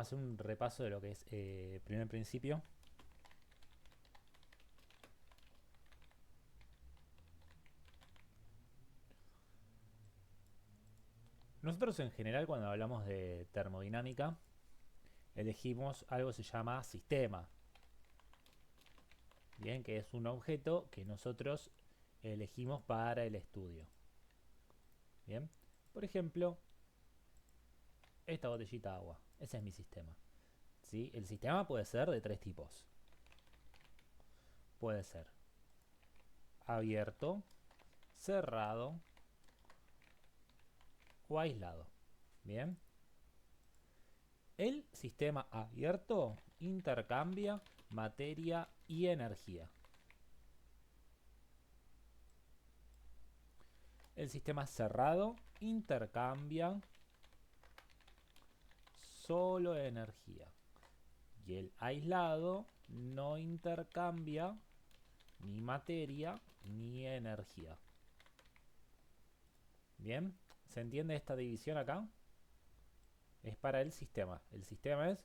a hacer un repaso de lo que es primer principio. Nosotros en general cuando hablamos de termodinámica elegimos algo que se llama sistema, bien, que es un objeto que nosotros elegimos para el estudio. Bien, por ejemplo, esta botellita de agua, ese es mi sistema. ¿Sí? El sistema puede ser de tres tipos. Puede ser abierto, cerrado o aislado. Bien, el sistema abierto intercambia materia y energía. El sistema cerrado intercambia solo energía. Y el aislado no intercambia ni materia ni energía. Bien, ¿se entiende esta división acá? Es para el sistema. El sistema es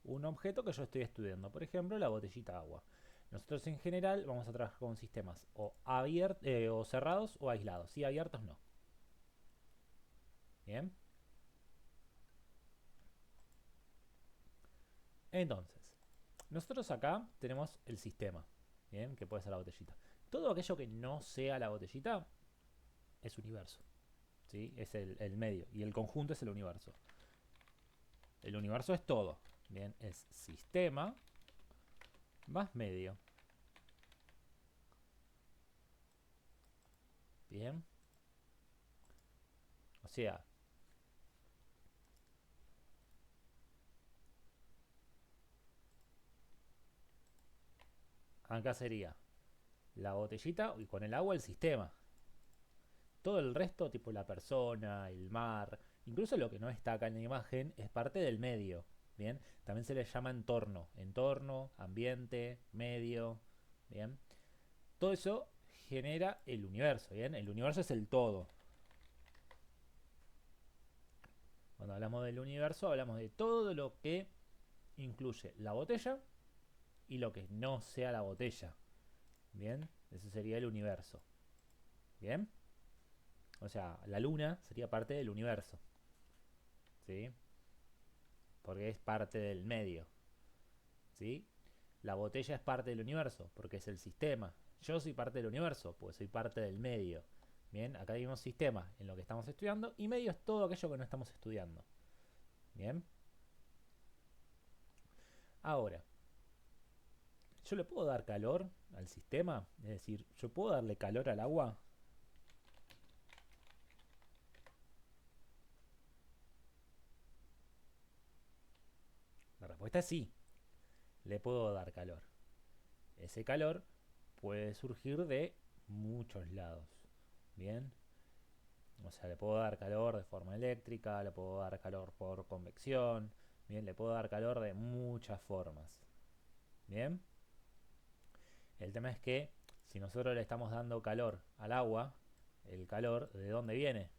un objeto que yo estoy estudiando. Por ejemplo, la botellita de agua. Nosotros en general vamos a trabajar con sistemas o, o cerrados o aislados. Y abiertos no. Bien. Entonces, nosotros acá tenemos el sistema. Bien, que puede ser la botellita. Todo aquello que no sea la botellita es universo. ¿Sí? Es el medio. Y el conjunto es el universo. El universo es todo. Bien, es sistema más medio. Bien. O sea, acá sería la botellita y con el agua el sistema. Todo el resto, tipo la persona, el mar, incluso lo que no está acá en la imagen, es parte del medio. Bien, también se le llama entorno. Entorno, ambiente, medio. Bien, todo eso genera el universo. Bien, el universo es el todo. Cuando hablamos del universo, hablamos de todo lo que incluye la botella y lo que no sea la botella. Bien, eso sería el universo. Bien, o sea, la luna sería parte del universo. ¿Sí? Porque es parte del medio. ¿Sí? La botella es parte del universo porque es el sistema. Yo soy parte del universo porque soy parte del medio. Bien, acá vimos sistema en lo que estamos estudiando y medio es todo aquello que no estamos estudiando. Bien, ahora, ¿yo le puedo dar calor al sistema? Es decir, ¿yo puedo darle calor al agua? La respuesta es sí, le puedo dar calor. Ese calor puede surgir de muchos lados. Bien, o sea, le puedo dar calor de forma eléctrica, le puedo dar calor por convección, bien, le puedo dar calor de muchas formas. Bien, el tema es que si nosotros le estamos dando calor al agua, el calor, ¿de dónde viene?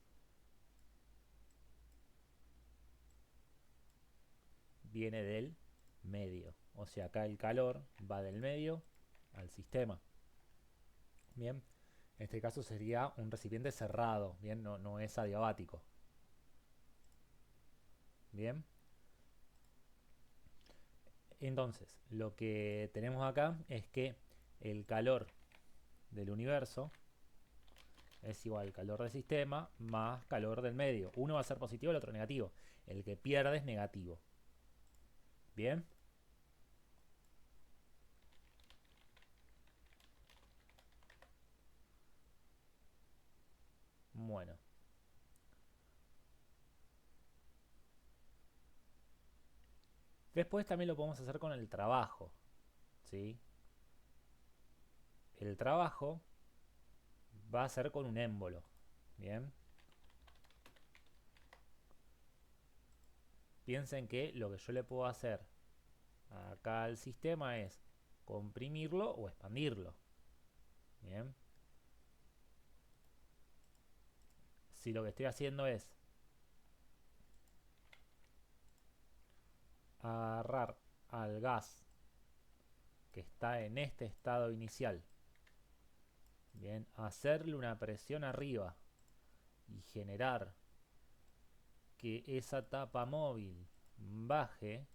Viene del medio. O sea, acá el calor va del medio al sistema. Bien, en este caso sería un recipiente cerrado, bien, no es adiabático. Bien, entonces lo que tenemos acá es que el calor del universo es igual al calor del sistema más calor del medio. Uno va a ser positivo, el otro negativo. El que pierde es negativo. Bien, bueno. Después también lo podemos hacer con el trabajo. ¿Sí? El trabajo va a ser con un émbolo. Bien, piensen que lo que yo le puedo hacer acá al sistema es comprimirlo o expandirlo. Bien, si lo que estoy haciendo es agarrar al gas que está en este estado inicial, bien, hacerle una presión arriba y generar que esa tapa móvil baje,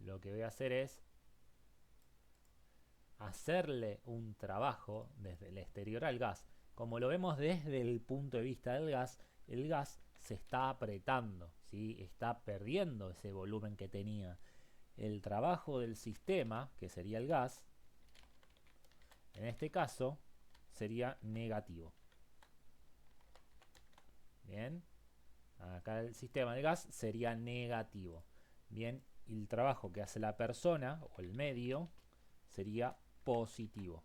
lo que voy a hacer es hacerle un trabajo desde el exterior al gas. Como lo vemos desde el punto de vista del gas, el gas se está apretando, ¿sí? Está perdiendo ese volumen que tenía. El trabajo del sistema, que sería el gas, en este caso sería negativo. Bien, acá el sistema del gas sería negativo. Bien, y el trabajo que hace la persona o el medio sería positivo.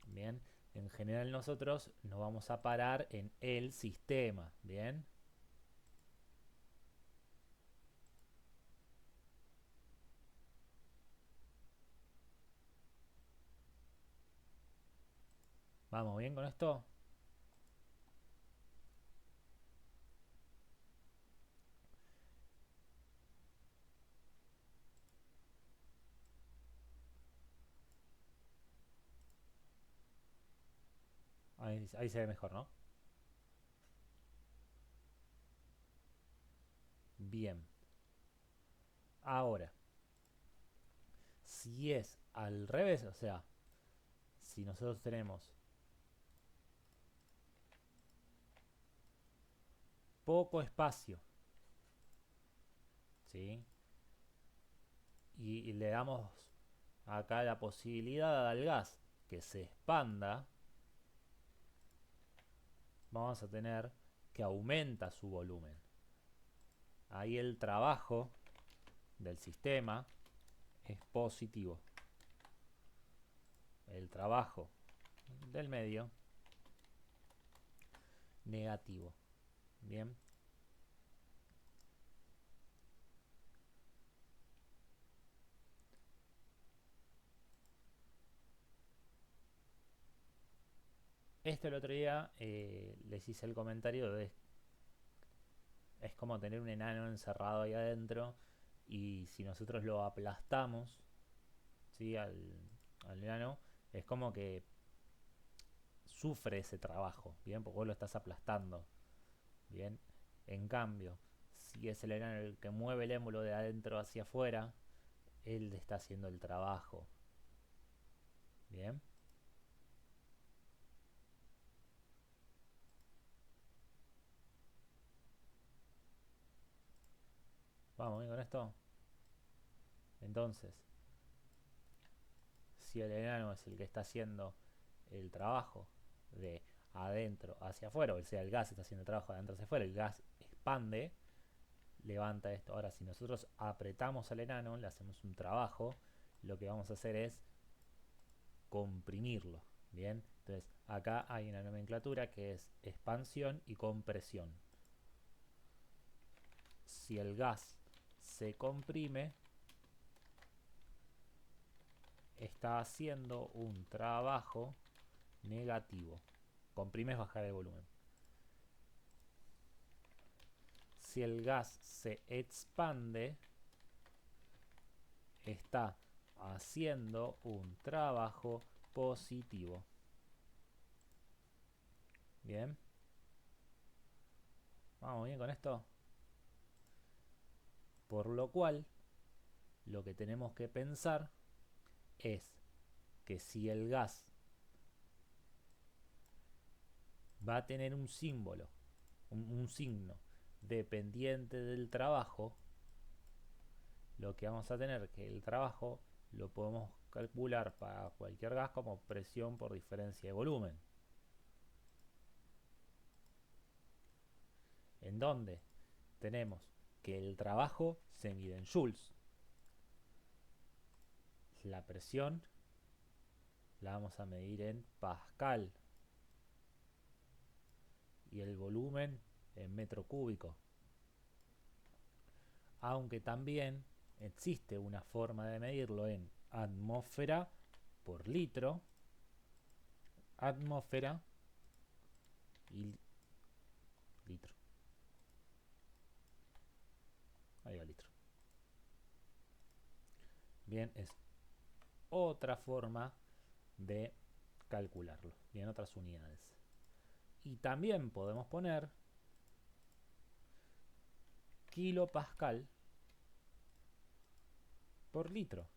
Bien, en general nosotros nos vamos a parar en el sistema. Bien, ¿vamos bien con esto? Ahí se ve mejor, ¿no? Bien, ahora, si es al revés, o sea, si nosotros tenemos poco espacio, ¿sí? Y le damos acá la posibilidad al gas que se expanda, vamos a tener que aumenta su volumen. Ahí el trabajo del sistema es positivo. El trabajo del medio negativo. Bien. Esto el otro día les hice el comentario de es como tener un enano encerrado ahí adentro y si nosotros lo aplastamos, ¿sí? al enano, es como que sufre ese trabajo, ¿bien? Porque vos lo estás aplastando, ¿bien? En cambio, si es el enano el que mueve el émulo de adentro hacia afuera, él está haciendo el trabajo, ¿bien? Vamos bien con esto. Entonces, si el enano es el que está haciendo el trabajo de adentro hacia afuera, o sea, el gas está haciendo el trabajo de adentro hacia afuera, el gas expande, levanta esto. Ahora, si nosotros apretamos al enano, le hacemos un trabajo, lo que vamos a hacer es comprimirlo. Bien, entonces acá hay una nomenclatura que es expansión y compresión. Si el gas se comprime, está haciendo un trabajo negativo. Comprime es bajar el volumen. Si el gas se expande, está haciendo un trabajo positivo. Bien, vamos bien con esto. Por lo cual, lo que tenemos que pensar es que si el gas va a tener un símbolo, un signo dependiente del trabajo, lo que vamos a tener que el trabajo lo podemos calcular para cualquier gas como presión por diferencia de volumen. En donde tenemos que el trabajo se mide en joules. La presión la vamos a medir en pascal. Y el volumen en metro cúbico. Aunque también existe una forma de medirlo en atmósfera por litro, atmósfera y litro. Ahí va litro. Bien, es otra forma de calcularlo. Bien, otras unidades. Y también podemos poner kilopascal por litro.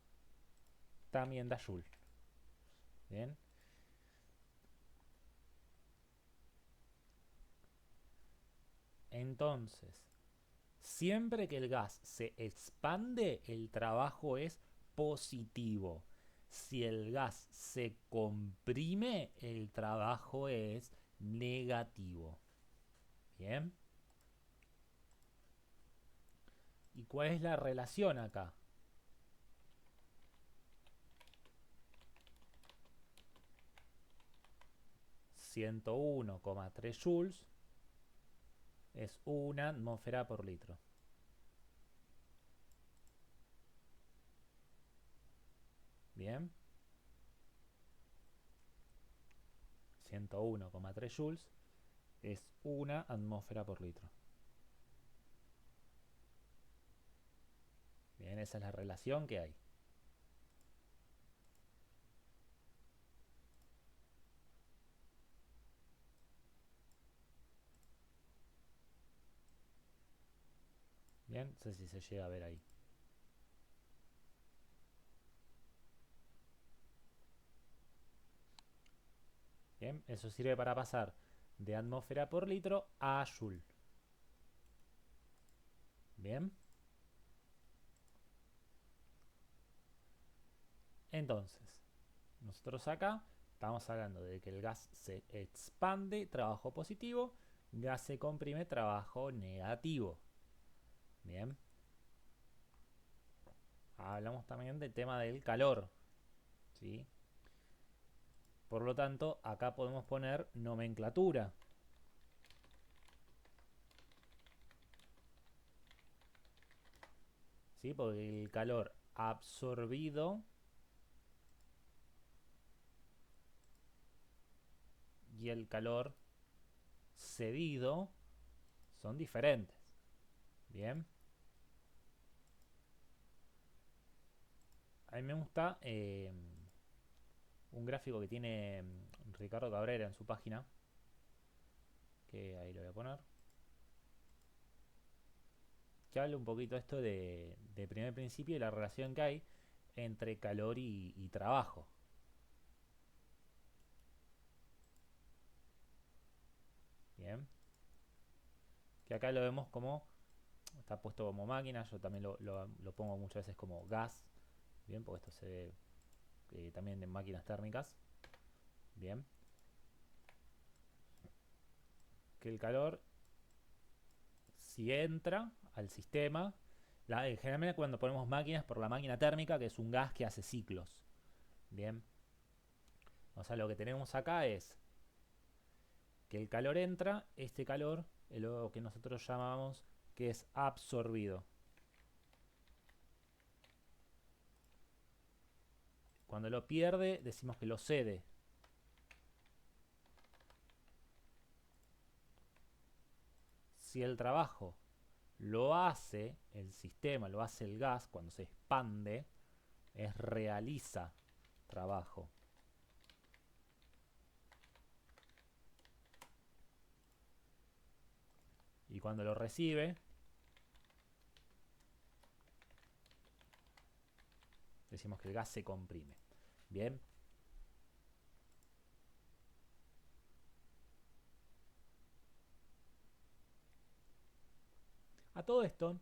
También da joule. Bien. Entonces, siempre que el gas se expande, el trabajo es positivo. Si el gas se comprime, el trabajo es negativo. Bien. ¿Y cuál es la relación acá? ...101,3 joules es una atmósfera por litro. Bien. 101,3 joules es una atmósfera por litro. Bien, esa es la relación que hay. Bien, no sé si se llega a ver ahí. Bien, eso sirve para pasar de atmósfera por litro a joule. Bien. Entonces, nosotros acá estamos hablando de que el gas se expande, trabajo positivo, gas se comprime, trabajo negativo. Bien. Hablamos también del tema del calor. ¿Sí? Por lo tanto, acá podemos poner nomenclatura. ¿Sí? Porque el calor absorbido y el calor cedido son diferentes. Bien. A mí me gusta un gráfico que tiene Ricardo Cabrera en su página, que ahí lo voy a poner, que habla un poquito esto de primer principio y la relación que hay entre calor y trabajo. Bien. Que acá lo vemos como, está puesto como máquina, yo también lo pongo muchas veces como gas. Bien, porque esto se ve también en máquinas térmicas. Bien. Que el calor, si entra al sistema, generalmente cuando ponemos máquinas por la máquina térmica, que es un gas que hace ciclos. Bien. O sea, lo que tenemos acá es que el calor entra, este calor es lo que nosotros llamamos que es absorbido. Cuando lo pierde, decimos que lo cede. Si el trabajo lo hace el sistema, lo hace el gas, cuando se expande, es realiza trabajo. Y cuando lo recibe, decimos que el gas se comprime. Bien. A todo esto,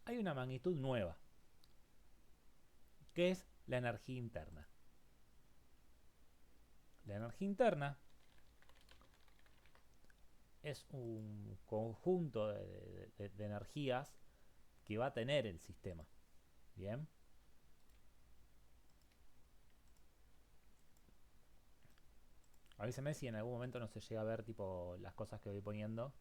hay una magnitud nueva, que es la energía interna. La energía interna es un conjunto de energías que va a tener el sistema. Bien. Avísame si en algún momento no se llega a ver tipo las cosas que voy poniendo.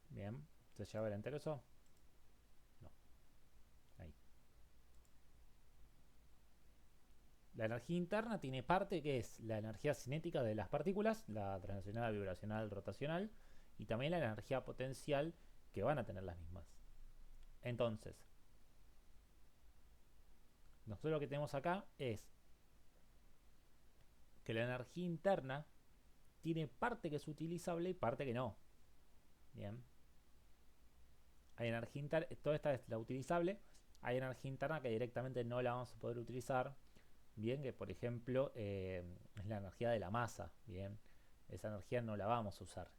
Bien. ¿Se llega a ver entero eso? No. Ahí. La energía interna tiene parte que es la energía cinética de las partículas, la translacional, vibracional, rotacional, y también la energía potencial que van a tener las mismas. Entonces, nosotros lo que tenemos acá es que la energía interna tiene parte que es utilizable y parte que no. Bien. Hay energía interna, toda esta es la utilizable. Hay energía interna que directamente no la vamos a poder utilizar. Bien, que por ejemplo es la energía de la masa. Bien, esa energía no la vamos a usar.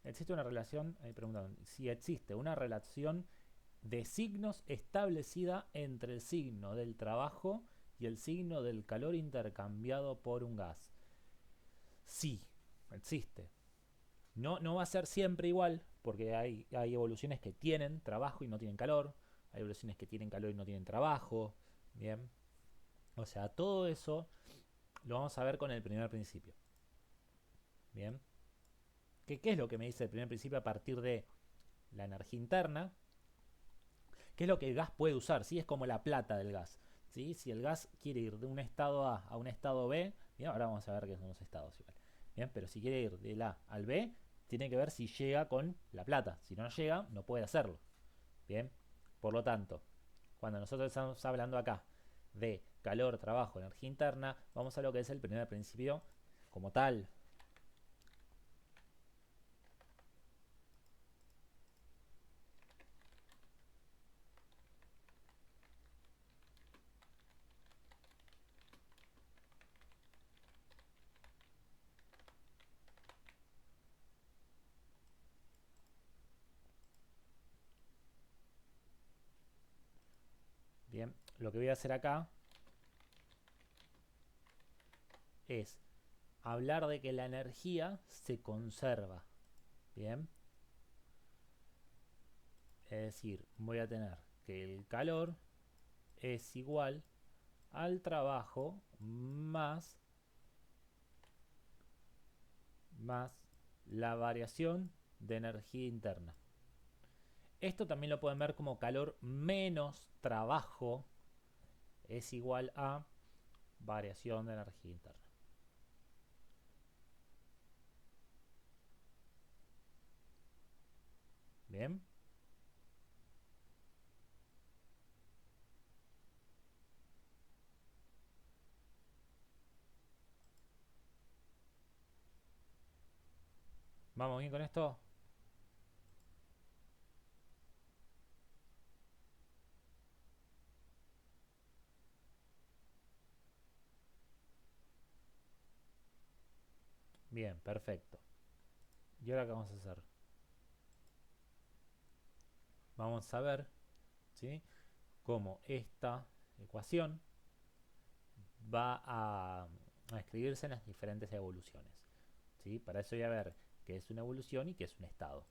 Existe una relación, ahí preguntan, si existe una relación de signos establecida entre el signo del trabajo y el signo del calor intercambiado por un gas. Sí, existe. No va a ser siempre igual, porque hay evoluciones que tienen trabajo y no tienen calor. Hay evoluciones que tienen calor y no tienen trabajo. Bien. O sea, todo eso lo vamos a ver con el primer principio. Bien. ¿Qué es lo que me dice el primer principio a partir de la energía interna? ¿Qué es lo que el gas puede usar? ¿Sí? Es como la plata del gas. ¿Sí? Si el gas quiere ir de un estado A un estado B, bien, ahora vamos a ver qué son los estados igual. Bien, pero si quiere ir del A al B, tiene que ver si llega con la plata. Si no llega, no puede hacerlo. Bien, por lo tanto, cuando nosotros estamos hablando acá de calor, trabajo, energía interna, vamos a lo que es el primer principio como tal. Bien, lo que voy a hacer acá es hablar de que la energía se conserva. Bien, es decir, voy a tener que el calor es igual al trabajo más la variación de energía interna. Esto también lo pueden ver como calor menos trabajo es igual a variación de energía interna. Bien. ¿Vamos bien con esto? Bien, perfecto. ¿Y ahora qué vamos a hacer? Vamos a ver, ¿sí?, cómo esta ecuación va a escribirse en las diferentes evoluciones. ¿Sí? Para eso voy a ver qué es una evolución y qué es un estado.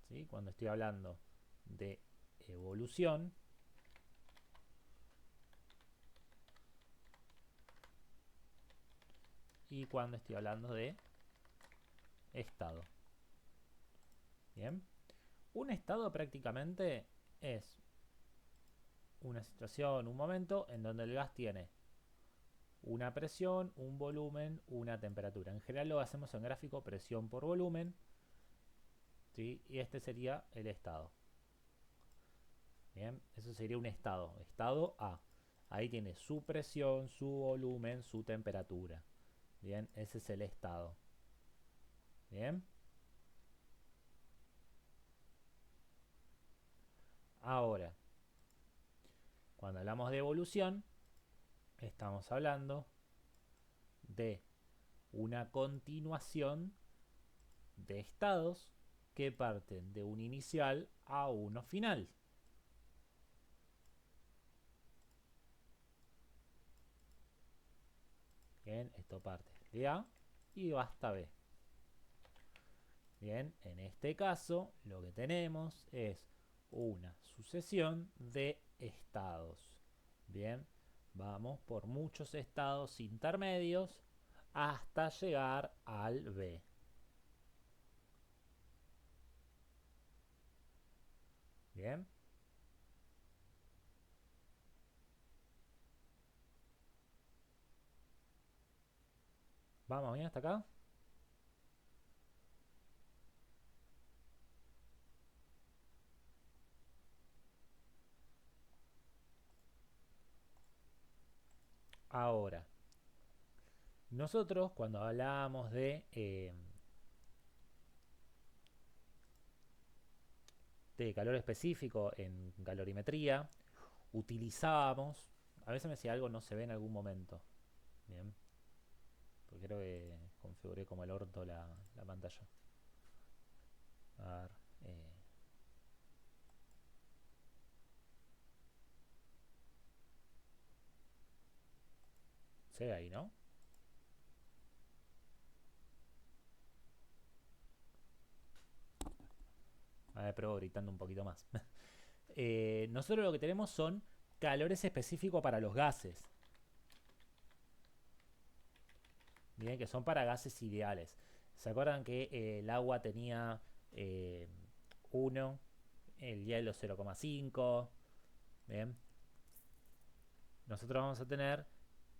¿Sí? Cuando estoy hablando de evolución, y cuando estoy hablando de estado. Bien. Un estado prácticamente es una situación, un momento en donde el gas tiene una presión, un volumen, una temperatura. En general lo hacemos en gráfico presión por volumen, ¿sí? Y este sería el estado. Bien, eso sería un estado. Estado A. Ahí tiene su presión, su volumen, su temperatura. Bien, ese es el estado. Bien. Ahora, cuando hablamos de evolución, estamos hablando de una continuación de estados que parten de un inicial a uno final. Bien, esto parte de A y va hasta B. Bien, en este caso lo que tenemos es una sucesión de estados. Bien, vamos por muchos estados intermedios hasta llegar al B. Bien. Vamos bien hasta acá. Ahora, nosotros cuando hablábamos de calor específico en calorimetría, utilizábamos, a veces me decía algo no se ve en algún momento, bien, porque creo que configuré como el orto la pantalla. A ver, se ve ahí, ¿no? A ver, pruebo gritando un poquito más. Nosotros lo que tenemos son calores específicos para los gases. Bien, que son para gases ideales. ¿Se acuerdan que el agua tenía 1, el hielo 0,5? Bien. Nosotros vamos a tener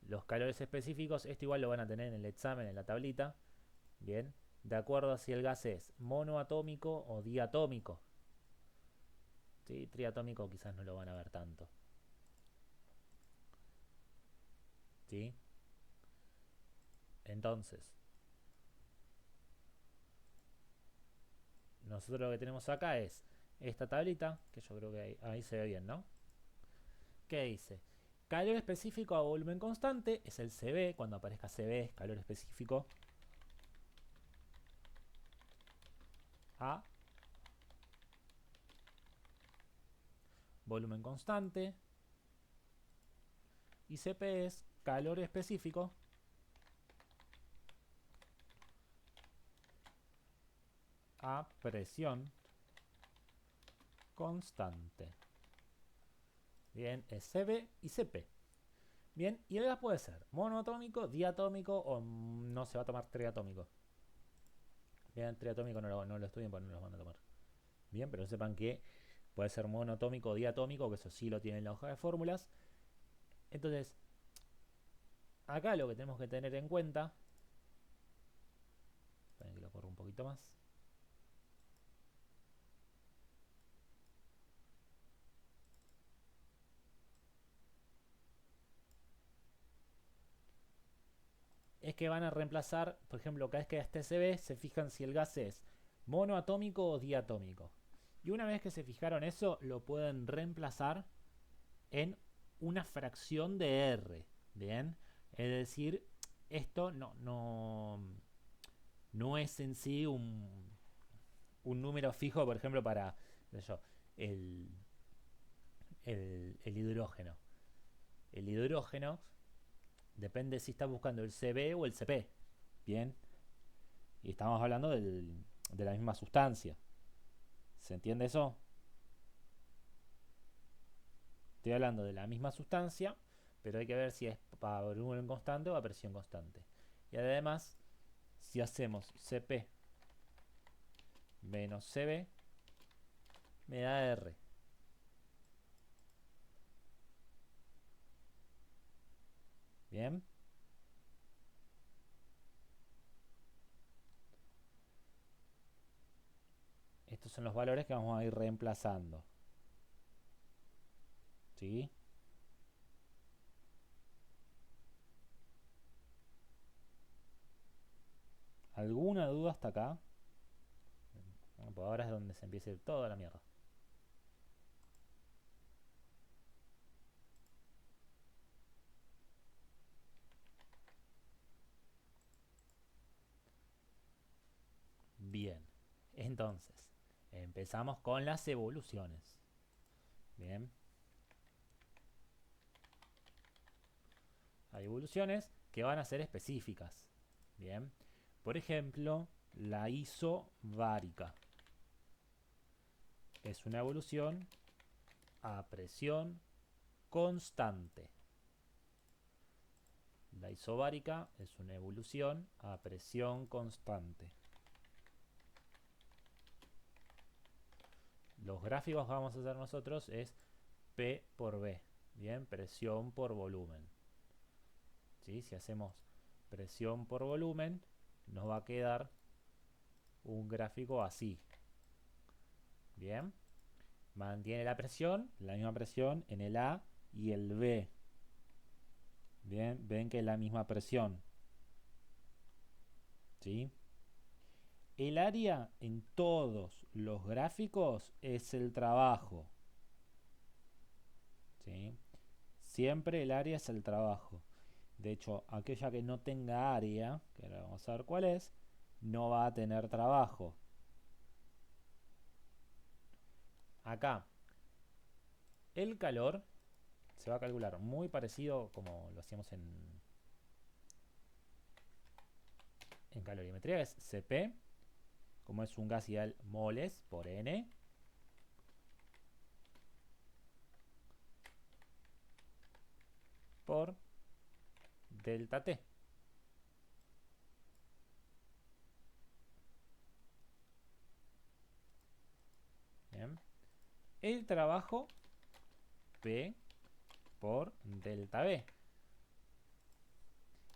los calores específicos. Esto igual lo van a tener en el examen, en la tablita. Bien. De acuerdo a si el gas es monoatómico o diatómico. ¿Sí? Triatómico quizás no lo van a ver tanto. ¿Sí? Entonces, nosotros lo que tenemos acá es esta tablita, que yo creo que ahí se ve bien, ¿no? ¿Qué dice? Calor específico a volumen constante es el CB. Cuando aparezca CB es calor específico a volumen constante. Y CP es calor específico a presión constante. Bien, es CB y CP. Bien, y el gas puede ser monoatómico, diatómico o no se va a tomar triatómico. Bien, triatómico no lo estudien porque no lo van a tomar. Bien, pero sepan que puede ser monoatómico o diatómico, que eso sí lo tiene en la hoja de fórmulas. Entonces, acá lo que tenemos que tener en cuenta, esperen que lo corro un poquito más, es que van a reemplazar, por ejemplo, cada vez que esté CB, se fijan si el gas es monoatómico o diatómico. Y una vez que se fijaron eso, lo pueden reemplazar en una fracción de R. Bien, es decir, esto no es en sí un número fijo, por ejemplo, para yo, el, el hidrógeno. El hidrógeno depende si estás buscando el CB o el CP. Bien, y estamos hablando de la misma sustancia. ¿Se entiende eso? Estoy hablando de la misma sustancia, pero hay que ver si es a volumen constante o a presión constante. Y además, si hacemos CP menos CB, me da R. Bien. Estos son los valores que vamos a ir reemplazando. ¿Sí? ¿Alguna duda hasta acá? Bueno, pues ahora es donde se empieza a ir toda la mierda. Bien. Entonces, empezamos con las evoluciones. Bien. Hay evoluciones que van a ser específicas. Bien. Por ejemplo, la isobárica. Es una evolución a presión constante. La isobárica es una evolución a presión constante. los gráficos que vamos a hacer nosotros es P por B, bien, presión por volumen. ¿Sí? Si hacemos presión por volumen, nos va a quedar un gráfico así. Bien, mantiene la presión, la misma presión en el A y el B. Bien, ven que es la misma presión. ¿Sí? El área en todos los gráficos es el trabajo. ¿Sí? Siempre el área es el trabajo. De hecho, aquella que no tenga área, que ahora vamos a ver cuál es, no va a tener trabajo. Acá, el calor se va a calcular muy parecido como lo hacíamos en calorimetría, es Cp, como es un gas ideal, moles por N, por delta T. Bien. El trabajo P por delta B.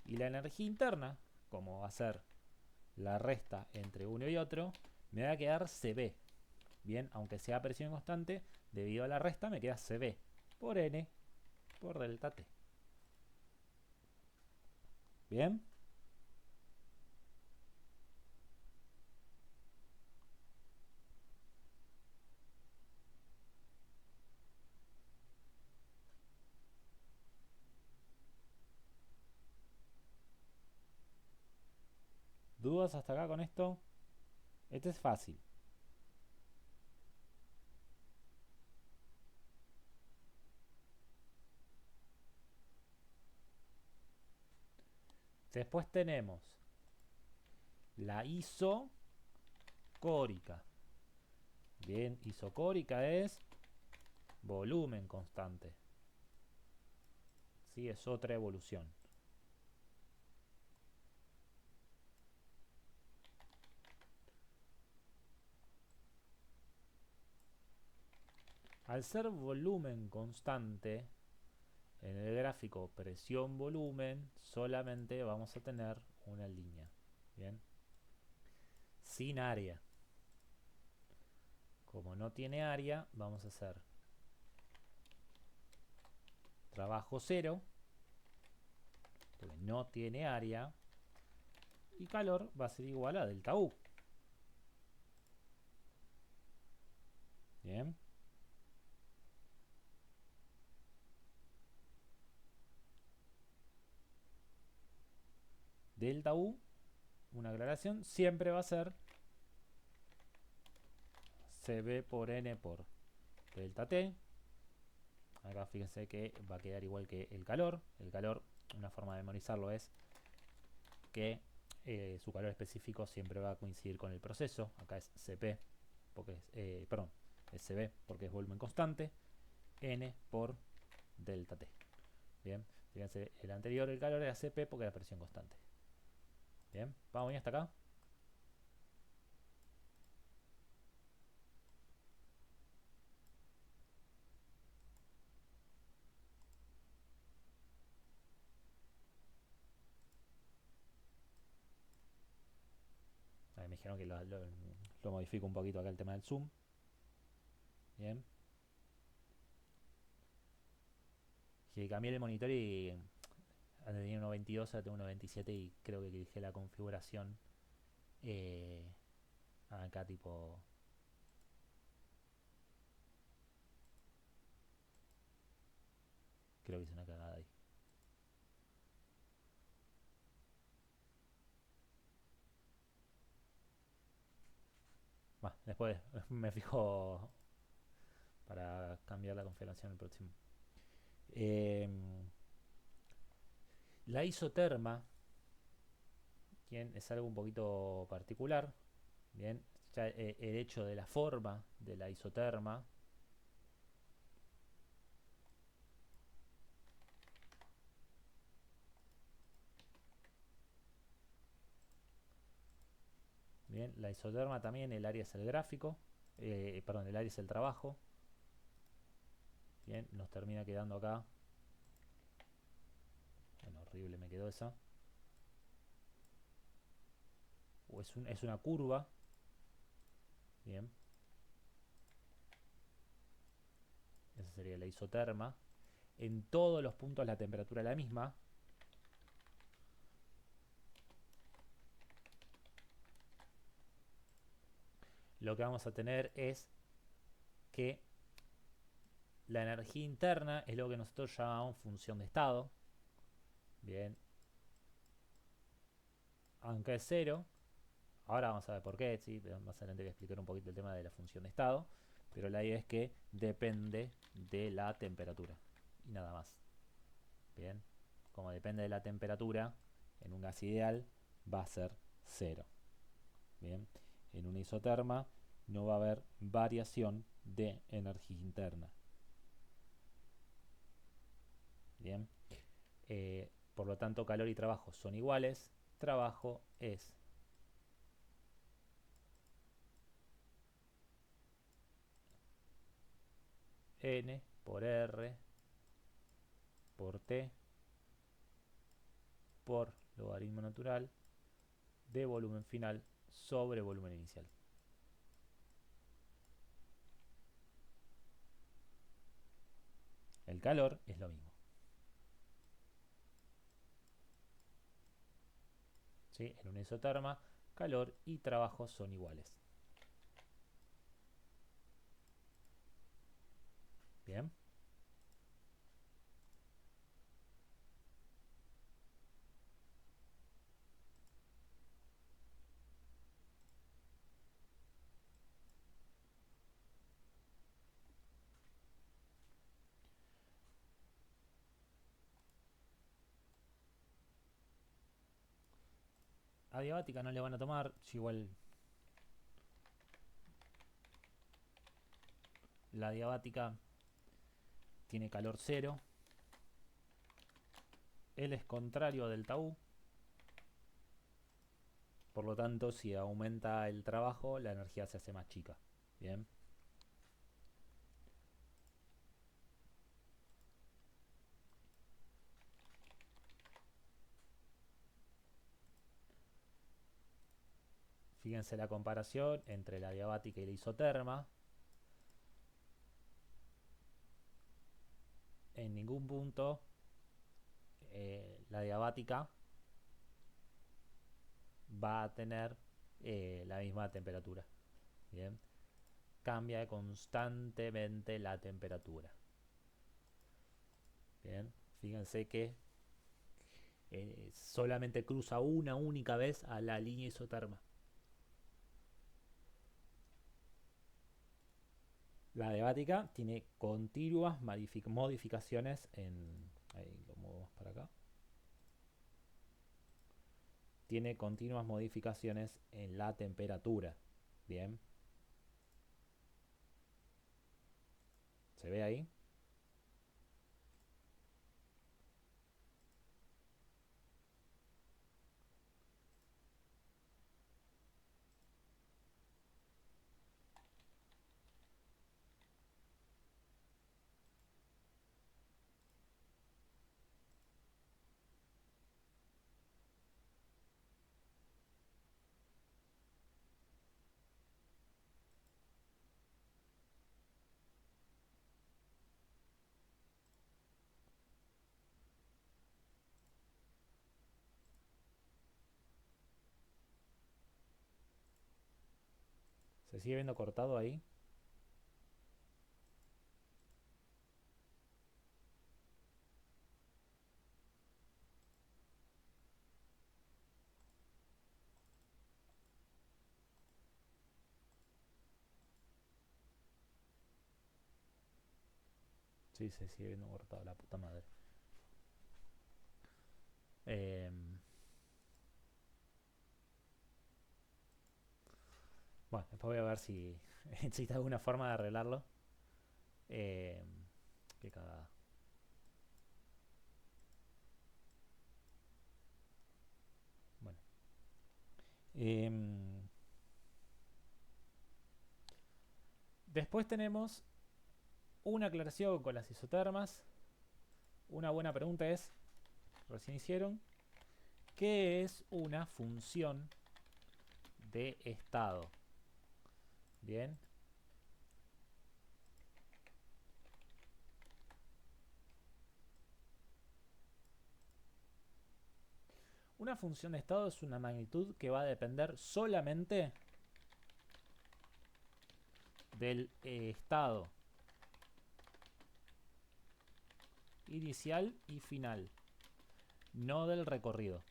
Y la energía interna, como va a ser la resta entre uno y otro, me va a quedar Cb. Bien, aunque sea presión constante, debido a la resta me queda Cb por N por delta T. Bien. ¿Dudas hasta acá con esto? Este es fácil. Después tenemos la isocórica. Bien, isocórica es volumen constante. Sí, es otra evolución. Al ser volumen constante, en el gráfico presión-volumen solamente vamos a tener una línea. Bien. Sin área. Como no tiene área, vamos a hacer trabajo cero, porque no tiene área, y calor va a ser igual a delta U. Bien. Delta U, una aclaración, siempre va a ser Cb por N por delta T. Acá fíjense que va a quedar igual que el calor. El calor, una forma de memorizarlo es que su calor específico siempre va a coincidir con el proceso. Acá es Cp, porque es Cb porque es volumen constante, N por delta T. Bien, fíjense, el anterior, el calor, era Cp porque era presión constante. Bien, vamos bien hasta acá. Ahí me dijeron que lo modifico un poquito acá el tema del zoom. Bien. Que cambié el monitor y antes tenía 1.22, ahora tengo 1.27 y creo que dije la configuración eh, acá tipo creo que hice una cagada ahí. Bueno, después me fijo para cambiar la configuración el próximo. Eh, la isoterma bien, es algo un poquito particular. Bien, ya el hecho de la forma de la isoterma bien, la isoterma también, el área es el gráfico. Perdón, el área es el trabajo. Bien, nos termina quedando acá. Bueno, horrible me quedó esa. O es una curva. Bien. Esa sería la isoterma. En todos los puntos la temperatura es la misma. Lo que vamos a tener es que la energía interna es lo que nosotros llamamos función de estado. Bien. Aunque es cero. Ahora vamos a ver por qué. ¿Sí? Más adelante voy a explicar un poquito el tema de la función de estado. Pero la idea es que depende de la temperatura. Y nada más. Bien. Como depende de la temperatura, en un gas ideal va a ser cero. Bien. En una isoterma no va a haber variación de energía interna. Bien. Por lo tanto, calor y trabajo son iguales. Trabajo es N por R por T por logaritmo natural de volumen final sobre volumen inicial. El calor es lo mismo. ¿Sí? En una isoterma, calor y trabajo son iguales. Bien. Adiabática no le van a tomar, igual la adiabática tiene calor cero. Él es contrario del tabú. Por lo tanto, si aumenta el trabajo, la energía se hace más chica. Bien. Fíjense la comparación entre la diabática y la isoterma. En ningún punto la diabática va a tener la misma temperatura. Bien. Cambia constantemente la temperatura. Bien. Fíjense que solamente cruza una única vez a la línea isoterma. La diabática tiene continuas modificaciones en... Ahí lo muevo más para acá. Tiene continuas modificaciones en la temperatura. Bien. ¿Se ve ahí? ¿Se sigue viendo cortado ahí? Sí, se sigue viendo cortado, la puta madre. Eh, bueno, después voy a ver si existe alguna forma de arreglarlo. Eh, qué cagada. Bueno. Eh, Después tenemos una aclaración con las isotermas. Una buena pregunta es, recién hicieron, ¿qué es una función de estado? Bien. Una función de estado es una magnitud que va a depender solamente del estado inicial y final, no del recorrido.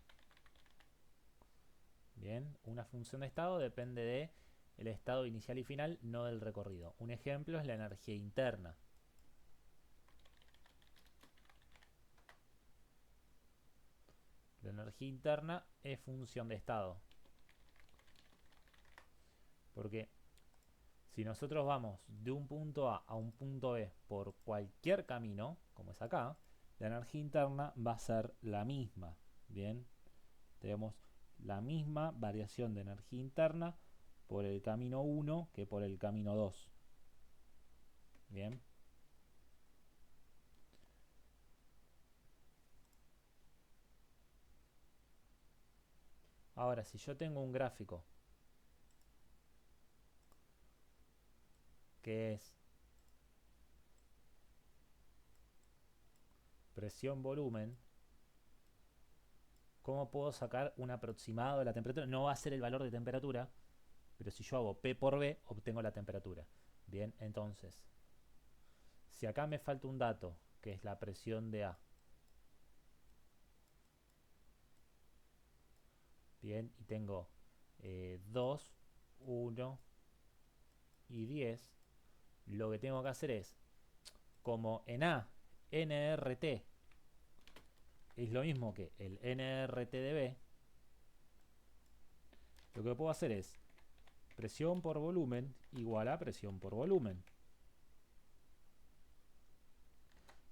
Bien, una función de estado depende de el estado inicial y final, no del recorrido. Un ejemplo es la energía interna. La energía interna es función de estado. Porque si nosotros vamos de un punto A un punto B por cualquier camino, como es acá, la energía interna va a ser la misma. Bien, tenemos la misma variación de energía interna por el camino 1 que por el camino 2. Bien. Ahora, si yo tengo un gráfico que es presión-volumen, ¿cómo puedo sacar un aproximado de la temperatura? No va a ser el valor de temperatura, pero si yo hago P por B, obtengo la temperatura. Bien, entonces, si acá me falta un dato, que es la presión de A, bien, y tengo 2, 1 y 10, lo que tengo que hacer es, como en A, nRT es lo mismo que el nRT de B, lo que puedo hacer es presión por volumen igual a presión por volumen.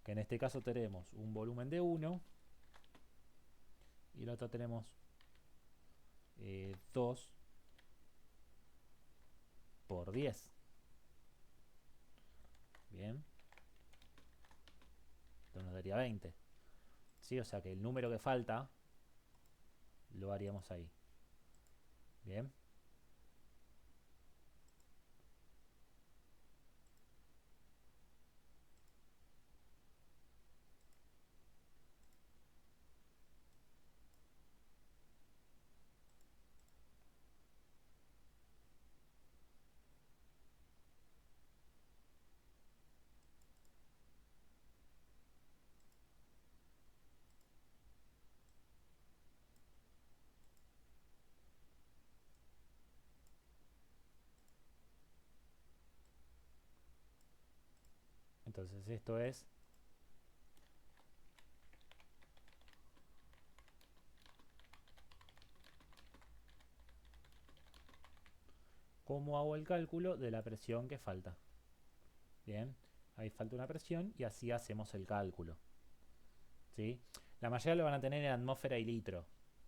Que en este caso tenemos un volumen de 1 y el otro tenemos 2 por 10. Bien. Esto nos daría 20. ¿Sí? O sea que el número que falta lo haríamos ahí. Bien. Entonces esto es cómo hago el cálculo de la presión que falta. Bien. Ahí falta una presión y así hacemos el cálculo. ¿Sí? La mayoría lo van a tener en atmósfera y litro.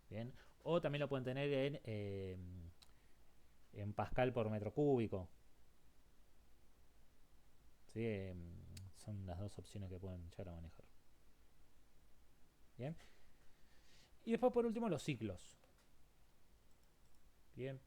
Bien. O también lo pueden tener en pascal por metro cúbico. ¿Sí? Son las dos opciones que pueden llegar a manejar. Bien. Y después por último los ciclos. Bien.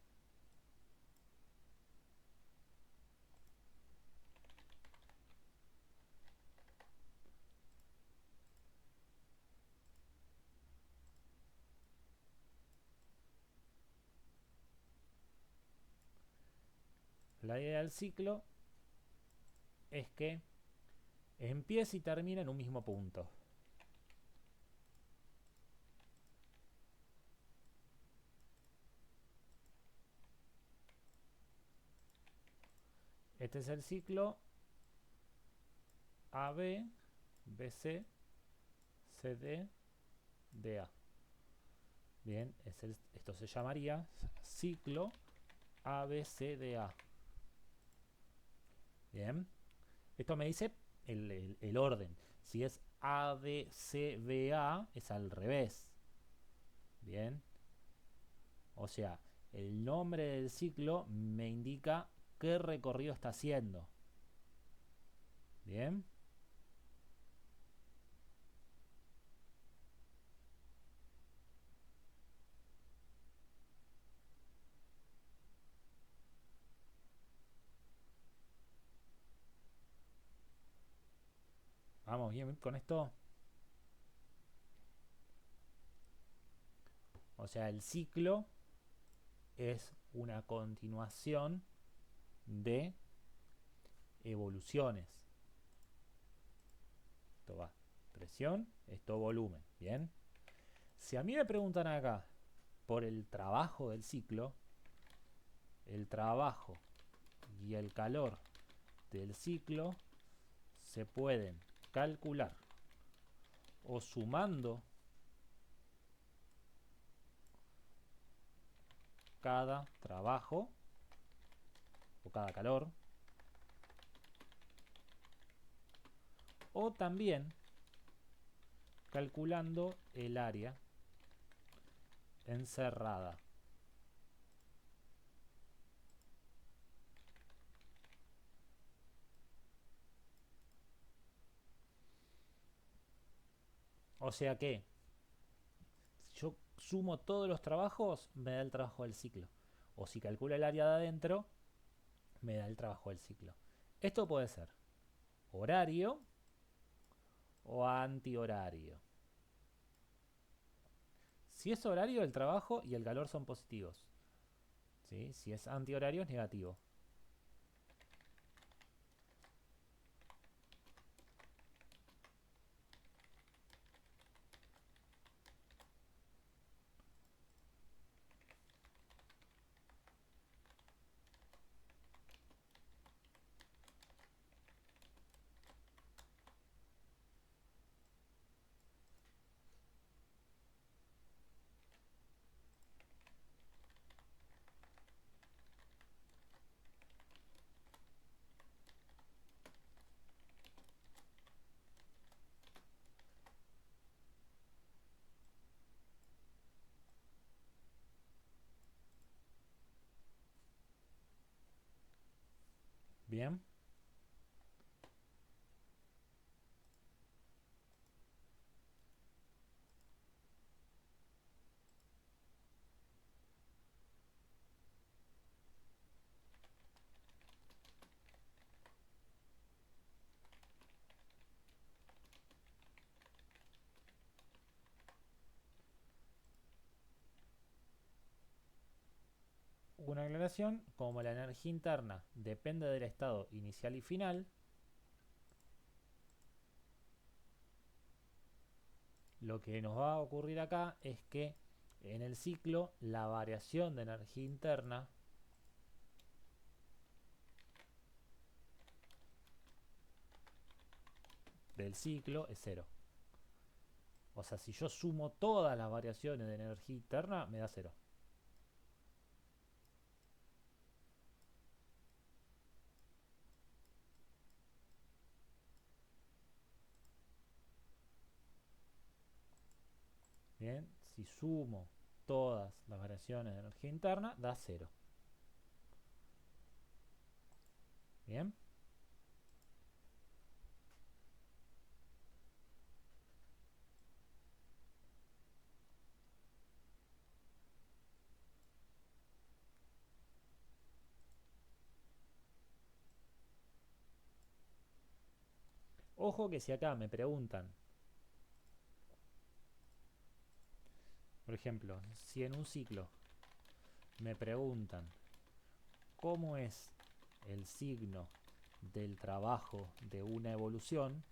La idea del ciclo es que empieza y termina en un mismo punto. Este es el ciclo AB, BC, CD, DA. Bien, esto se llamaría ciclo ABCDA. Bien, esto me dice el orden. Si es ABCDA es al revés. Bien, o sea, el nombre del ciclo me indica qué recorrido está haciendo. Bien. Vamos bien con esto. O sea, el ciclo es una continuación de evoluciones. Esto va presión, esto volumen. Bien. Si a mí me preguntan acá por el trabajo del ciclo, el trabajo y el calor del ciclo se pueden calcular o sumando cada trabajo o cada calor, o también calculando el área encerrada. O sea que si yo sumo todos los trabajos, me da el trabajo del ciclo. O si calculo el área de adentro, me da el trabajo del ciclo. Esto puede ser horario o antihorario. Si es horario, el trabajo y el calor son positivos. ¿Sí? Si es antihorario, es negativo. Bien. Una aclaración, como la energía interna depende del estado inicial y final, lo que nos va a ocurrir acá es que en el ciclo la variación de energía interna del ciclo es cero. O sea, si yo sumo todas las variaciones de energía interna, me da cero. Bien, si sumo todas las variaciones de energía interna, da cero. Bien. Ojo que si acá me preguntan, por ejemplo, si en un ciclo me preguntan cómo es el signo del trabajo de una evolución,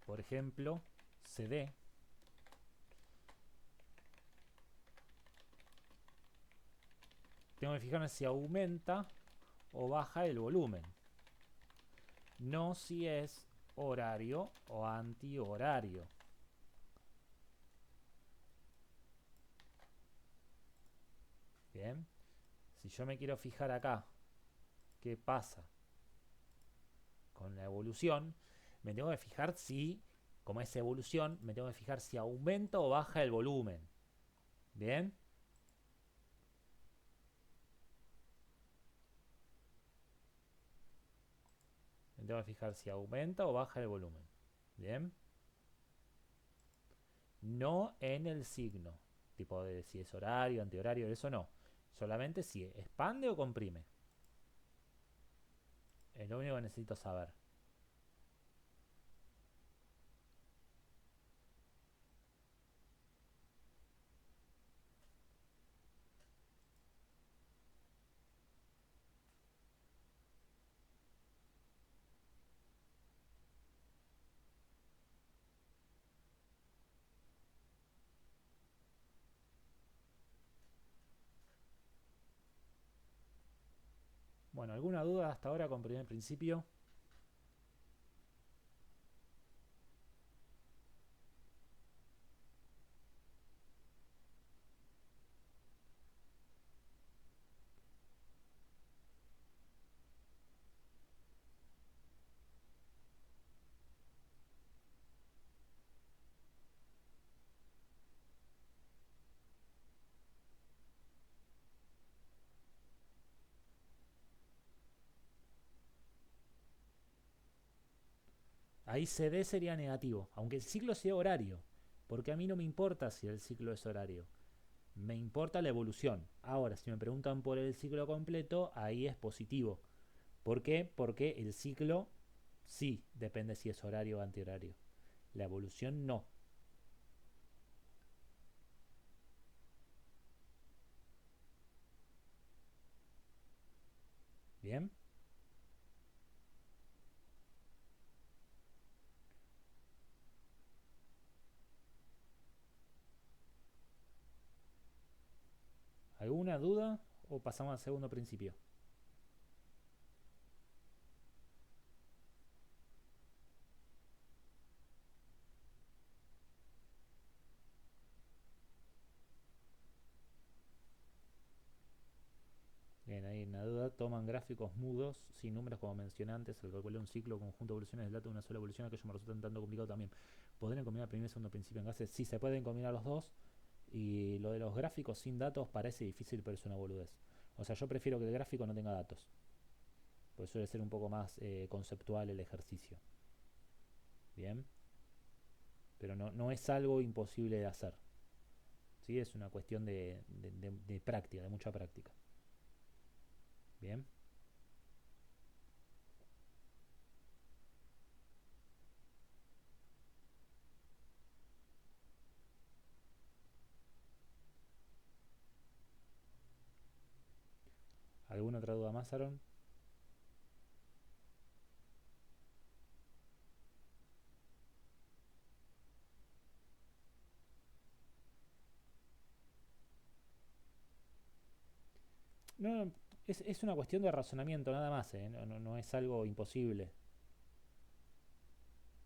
por ejemplo, CD, tengo que fijarme si aumenta o baja el volumen, no si es horario o antihorario. Bien, si yo me quiero fijar acá qué pasa con la evolución, me tengo que fijar si, como es evolución, me tengo que fijar si aumenta o baja el volumen. Bien. Me tengo que fijar si aumenta o baja el volumen. Bien. No en el signo. Tipo de si es horario, antihorario, eso no. Solamente si expande o comprime. Es lo único que necesito saber. Bueno, ¿alguna duda hasta ahora con primer principio? Ahí CD sería negativo, aunque el ciclo sea horario. Porque a mí no me importa si el ciclo es horario. Me importa la evolución. Ahora, si me preguntan por el ciclo completo, ahí es positivo. ¿Por qué? Porque el ciclo sí depende si es horario o antihorario. La evolución no. ¿Bien? ¿Alguna duda o pasamos al segundo principio? Bien, ahí en la duda toman gráficos mudos sin números como mencioné antes al calcular un ciclo conjunto de evoluciones del dato de una sola evolución, aquello me resulta un tanto complicado también. ¿Podrían combinar primer y segundo principio en gases? Sí, se pueden combinar los dos. Y lo de los gráficos sin datos parece difícil, pero es una boludez. O sea, yo prefiero que el gráfico no tenga datos, porque suele ser un poco más conceptual el ejercicio. Bien, pero no es algo imposible de hacer. ¿Sí? Es una cuestión de práctica, de mucha práctica. Bien, ¿alguna otra duda más, Aaron? No, es una cuestión de razonamiento nada más, ¿eh? No es algo imposible.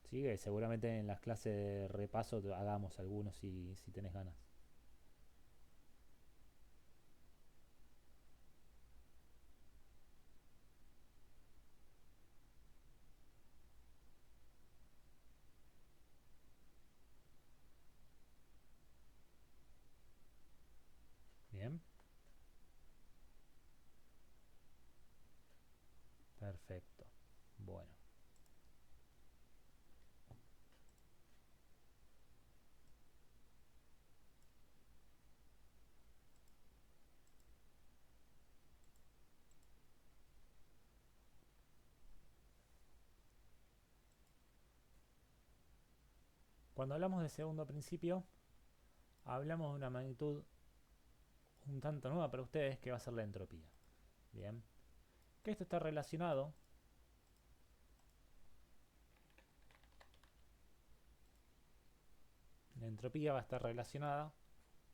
¿Sí? Que seguramente en las clases de repaso hagamos algunos si tenés ganas. Bien, perfecto. Bueno, cuando hablamos de segundo principio, hablamos de una magnitud un tanto nueva para ustedes que va a ser la entropía. Bien, que esto está relacionado, la entropía va a estar relacionada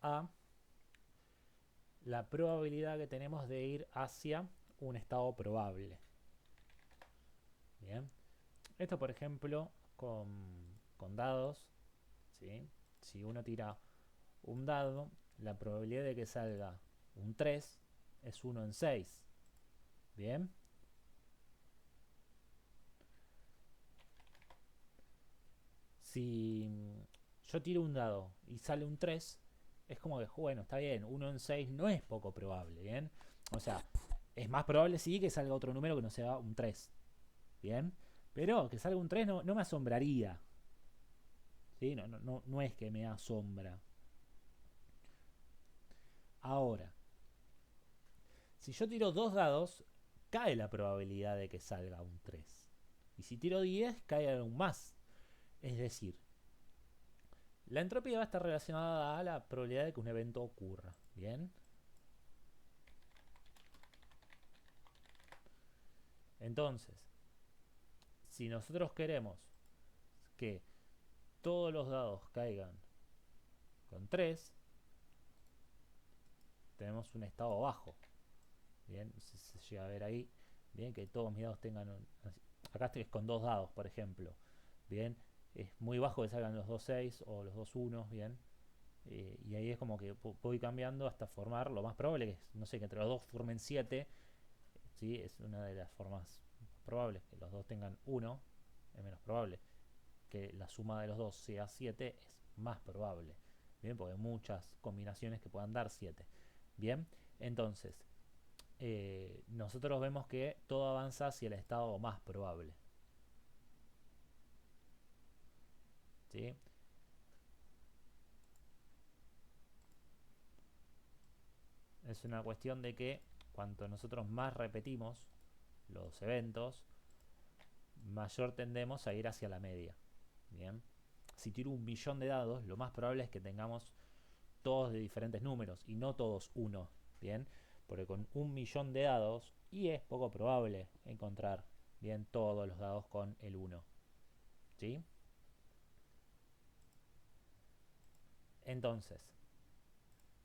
a la probabilidad que tenemos de ir hacia un estado probable. Bien, esto por ejemplo con dados, ¿sí? Si uno tira un dado, la probabilidad de que salga un 3 es 1 en 6. Bien, si yo tiro un dado y sale un 3 es como que, bueno, está bien, 1 en 6 no es poco probable, ¿bien? O sea, es más probable sí que salga otro número que no sea un 3, ¿bien? Pero que salga un 3 no me asombraría. ¿Sí? No es que me asombra. Ahora, si yo tiro 2 dados, cae la probabilidad de que salga un 3. Y si tiro 10, cae aún más. Es decir, la entropía va a estar relacionada a la probabilidad de que un evento ocurra. ¿Bien? Entonces, si nosotros queremos que todos los dados caigan con 3, tenemos un estado bajo. Bien, se llega a ver ahí. Bien, que todos mis dados tengan acá estoy con 2 dados, por ejemplo. Bien, es muy bajo que salgan los 2 6 o los 2 1. Bien, y ahí es como que voy cambiando hasta formar lo más probable, que es, no sé, que entre los dos formen 7. ¿Sí? Es una de las formas probables. Que los dos tengan 1 es menos probable. Que la suma de los dos sea 7 es más probable. Bien, porque hay muchas combinaciones que puedan dar 7. Bien, entonces nosotros vemos que todo avanza hacia el estado más probable. ¿Sí? Es una cuestión de que cuanto nosotros más repetimos los eventos, mayor tendemos a ir hacia la media. Bien. Si tiro 1.000.000 de dados, lo más probable es que tengamos todos de diferentes números y no todos 1. Bien. Porque con 1.000.000 de dados, y es poco probable encontrar bien todos los dados con el 1. ¿Sí? Entonces,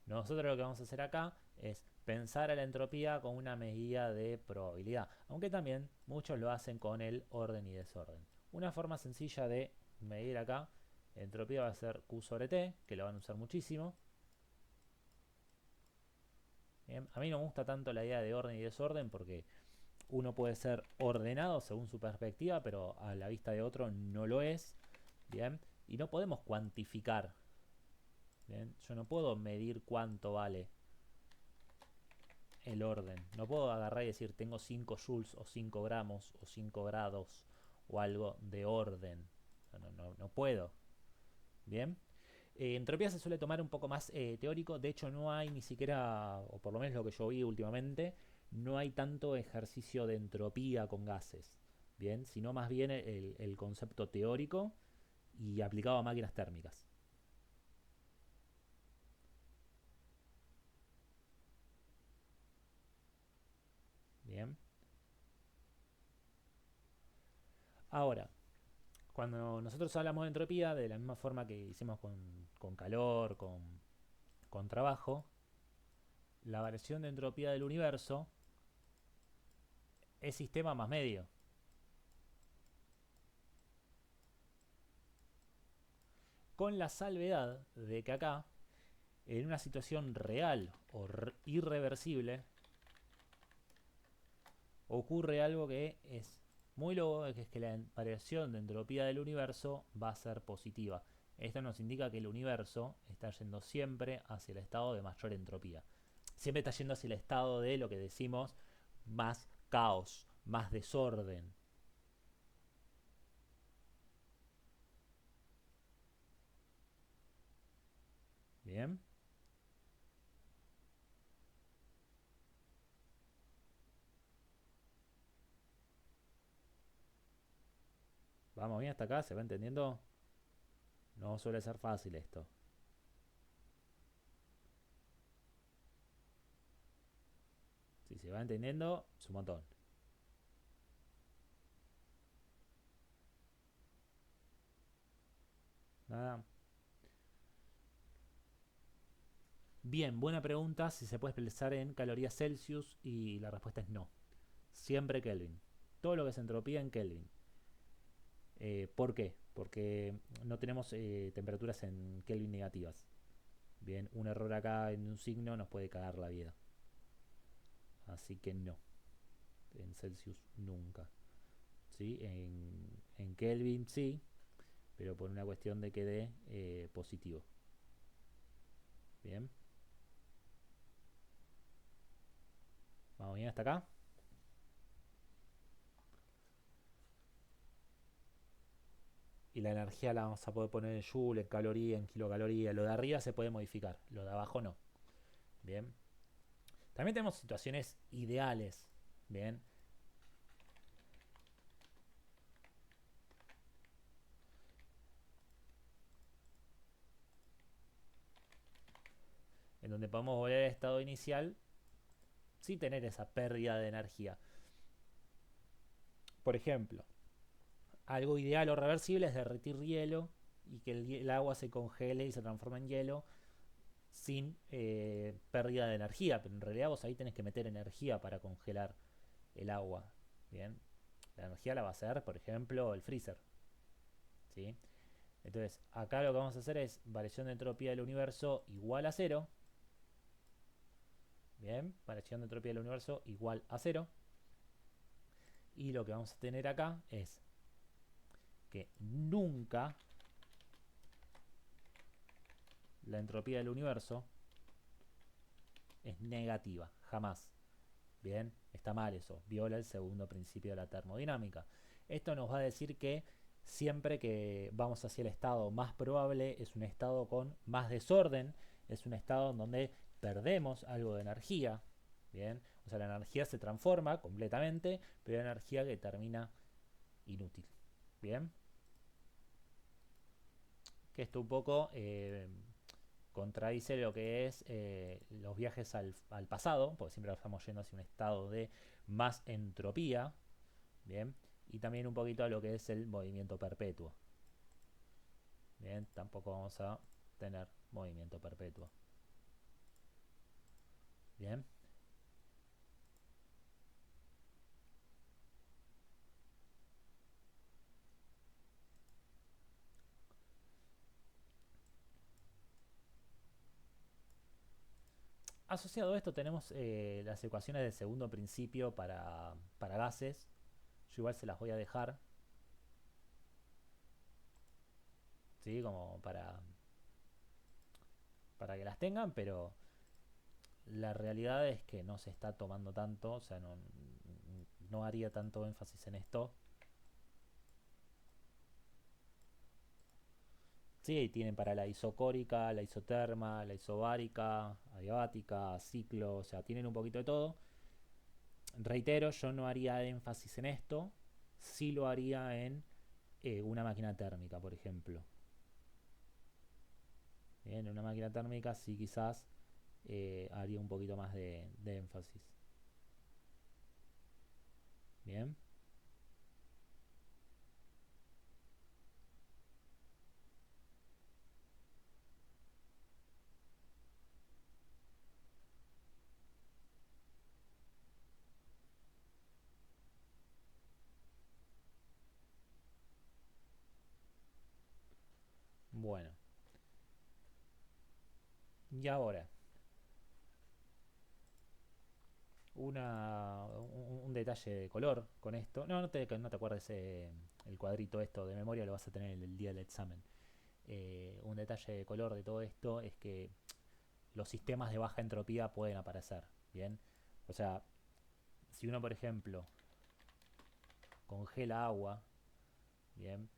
nosotros lo que vamos a hacer acá es pensar a la entropía como una medida de probabilidad, aunque también muchos lo hacen con el orden y desorden. Una forma sencilla de medir acá entropía va a ser Q sobre T, que lo van a usar muchísimo. Bien, a mí no me gusta tanto la idea de orden y desorden porque uno puede ser ordenado según su perspectiva, pero a la vista de otro no lo es. Bien, y no podemos cuantificar. Bien, yo no puedo medir cuánto vale el orden. No puedo agarrar y decir tengo 5 joules o 5 gramos o 5 grados o algo de orden. No puedo. Bien. Entropía se suele tomar un poco más teórico. De hecho, no hay ni siquiera, o por lo menos lo que yo vi últimamente, no hay tanto ejercicio de entropía con gases. Bien, sino más bien el concepto teórico y aplicado a máquinas térmicas. Bien. Ahora, cuando nosotros hablamos de entropía, de la misma forma que hicimos con calor, con trabajo, la variación de entropía del universo es sistema más medio. Con la salvedad de que acá, en una situación real o irreversible, ocurre algo que es muy loco, que es que la variación de entropía del universo va a ser positiva. Esto nos indica que el universo está yendo siempre hacia el estado de mayor entropía. Siempre está yendo hacia el estado de lo que decimos más caos, más desorden. Bien. Vamos bien hasta acá, ¿se va entendiendo? No suele ser fácil esto. Si se va entendiendo, es un montón. Nada. Bien, buena pregunta si se puede expresar en calorías Celsius y la respuesta es no. Siempre Kelvin. Todo lo que es entropía en Kelvin. ¿Por qué? Porque no tenemos temperaturas en Kelvin negativas. Bien, un error acá en un signo nos puede cagar la vida. Así que no. En Celsius nunca. ¿Sí? En Kelvin sí, pero por una cuestión de que dé positivo. Bien. Vamos bien hasta acá. y la energía la vamos a poder poner en joule, en caloría, en kilocaloría. Lo de arriba se puede modificar, lo de abajo no. Bien. También tenemos situaciones ideales. Bien. En donde podemos volver al estado inicial sin tener esa pérdida de energía. Por ejemplo, algo ideal o reversible es derretir hielo y que el agua se congele y se transforme en hielo sin pérdida de energía. Pero en realidad vos ahí tenés que meter energía para congelar el agua. Bien, la energía la va a hacer, por ejemplo, el freezer. ¿Sí? Entonces, acá lo que vamos a hacer es variación de entropía del universo igual a cero. Bien, variación de entropía del universo igual a cero. Y lo que vamos a tener acá es que nunca la entropía del universo es negativa, jamás. Bien, está mal eso, viola el segundo principio de la termodinámica. Esto nos va a decir que siempre que vamos hacia el estado más probable es un estado con más desorden, es un estado en donde perdemos algo de energía. Bien, o sea, la energía se transforma completamente, pero hay energía que termina inútil. Bien, que esto un poco contradice lo que es los viajes al pasado, porque siempre estamos yendo hacia un estado de más entropía, bien, y también un poquito a lo que es el movimiento perpetuo. Bien, tampoco vamos a tener movimiento perpetuo. Bien. Asociado a esto tenemos las ecuaciones del segundo principio para gases. Yo igual se las voy a dejar, ¿sí? Como para que las tengan, pero la realidad es que no se está tomando tanto, o sea, no haría tanto énfasis en esto. Sí, tienen para la isocórica, la isoterma, la isobárica, adiabática, ciclo, o sea, tienen un poquito de todo. Reitero, yo no haría énfasis en esto, sí lo haría en una máquina térmica, por ejemplo. Bien, en una máquina térmica sí quizás haría un poquito más de énfasis. Bien, bueno. Y ahora, un detalle de color con esto. No te acuerdes el cuadrito esto de memoria, lo vas a tener el día del examen. Un detalle de color de todo esto es que los sistemas de baja entropía pueden aparecer. Bien, o sea, si uno, por ejemplo, congela agua, bien,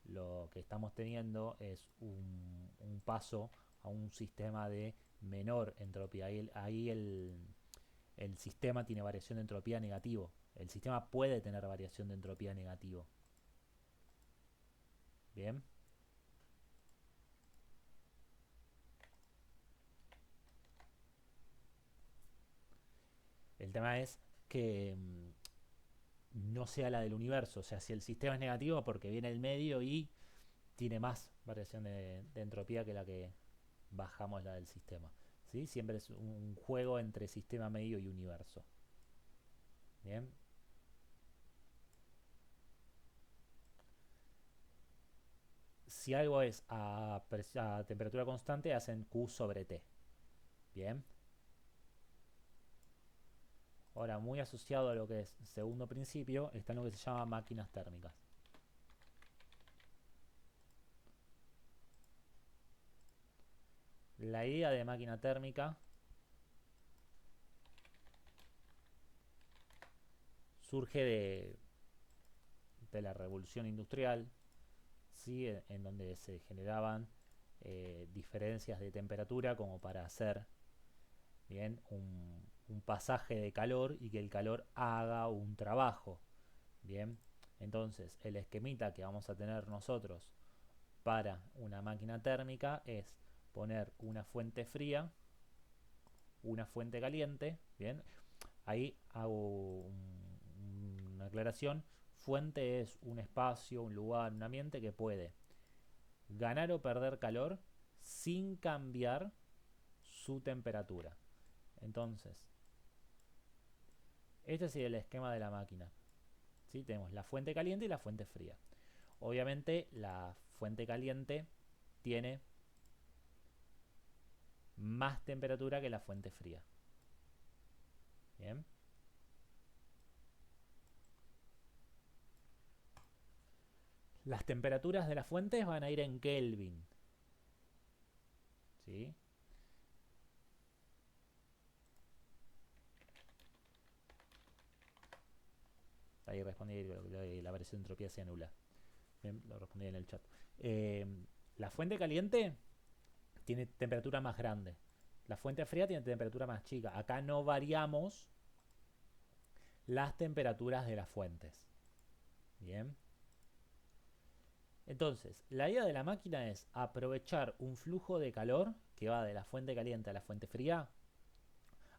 lo que estamos teniendo es un paso a un sistema de menor entropía. Ahí el sistema tiene variación de entropía negativo. El sistema puede tener variación de entropía negativo. Bien. El tema es que no sea la del universo. O sea, si el sistema es negativo porque viene del medio y tiene más variación de entropía que la que bajamos la del sistema. ¿Sí? Siempre es un juego entre sistema medio y universo. Bien. Si algo es a temperatura constante, hacen Q sobre T. Bien. Ahora, muy asociado a lo que es segundo principio, está en lo que se llama máquinas térmicas. La idea de máquina térmica surge de la revolución industrial, ¿sí? En donde se generaban diferencias de temperatura como para hacer bien un pasaje de calor y que el calor haga un trabajo. Bien, entonces el esquemita que vamos a tener nosotros para una máquina térmica es poner una fuente fría, una fuente caliente. Bien, ahí hago una aclaración. Fuente es un espacio, un lugar, un ambiente que puede ganar o perder calor sin cambiar su temperatura. Entonces, este sería el esquema de la máquina. ¿Sí? Tenemos la fuente caliente y la fuente fría. Obviamente la fuente caliente tiene más temperatura que la fuente fría. Bien. Las temperaturas de las fuentes van a ir en Kelvin. ¿Sí? Ahí respondí la variación de entropía se anula. Bien, lo respondí en el chat. Eh, la fuente caliente tiene temperatura más grande. La fuente fría tiene temperatura más chica. Acá no variamos las temperaturas de las fuentes. Bien. Entonces, la idea de la máquina es aprovechar un flujo de calor que va de la fuente caliente a la fuente fría.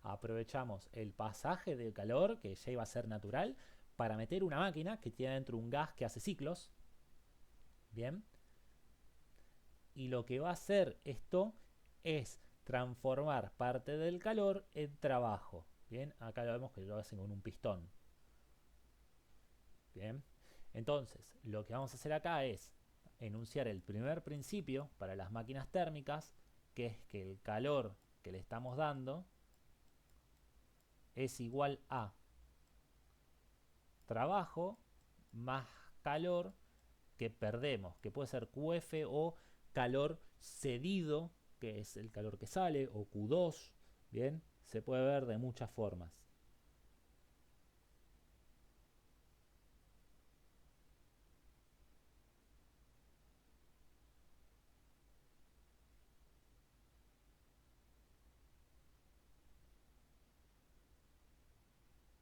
Aprovechamos el pasaje del calor, que ya iba a ser natural, para meter una máquina que tiene dentro un gas que hace ciclos. Bien. Y lo que va a hacer esto es transformar parte del calor en trabajo. Bien, acá lo vemos que lo hacen con un pistón. Bien, entonces lo que vamos a hacer acá es enunciar el primer principio para las máquinas térmicas, que es que el calor que le estamos dando es igual a trabajo más calor que perdemos, que puede ser QF o calor cedido, que es el calor que sale, o Q2, bien, se puede ver de muchas formas.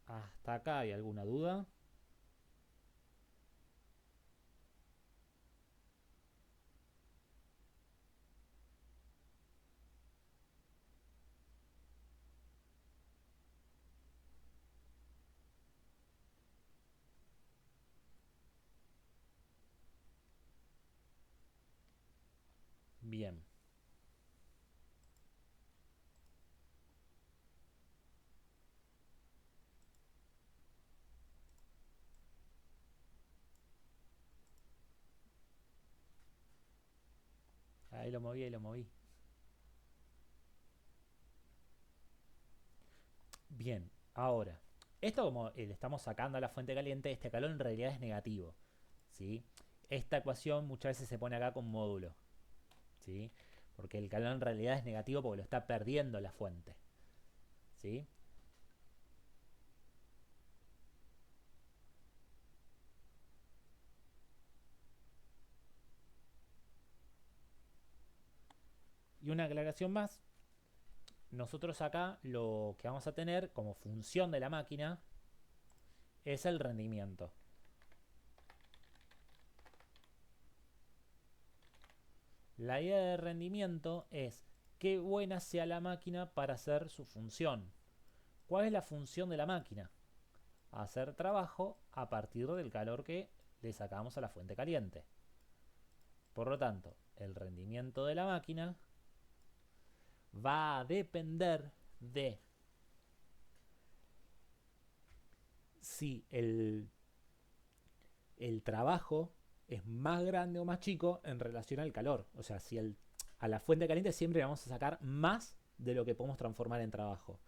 ¿Hasta acá hay alguna duda? Bien. Ahí lo moví, ahí lo moví. Bien, ahora, esto como le estamos sacando a la fuente caliente, este calor en realidad es negativo. ¿Sí? Esta ecuación muchas veces se pone acá con módulo. ¿Sí? Porque el calor en realidad es negativo porque lo está perdiendo la fuente. ¿Sí? Y una aclaración más, nosotros acá lo que vamos a tener como función de la máquina es el rendimiento. La idea de rendimiento es qué buena sea la máquina para hacer su función. ¿Cuál es la función de la máquina? Hacer trabajo a partir del calor que le sacamos a la fuente caliente. Por lo tanto, el rendimiento de la máquina va a depender de si el trabajo es más grande o más chico en relación al calor. O sea, si a la fuente caliente siempre vamos a sacar más de lo que podemos transformar en trabajo.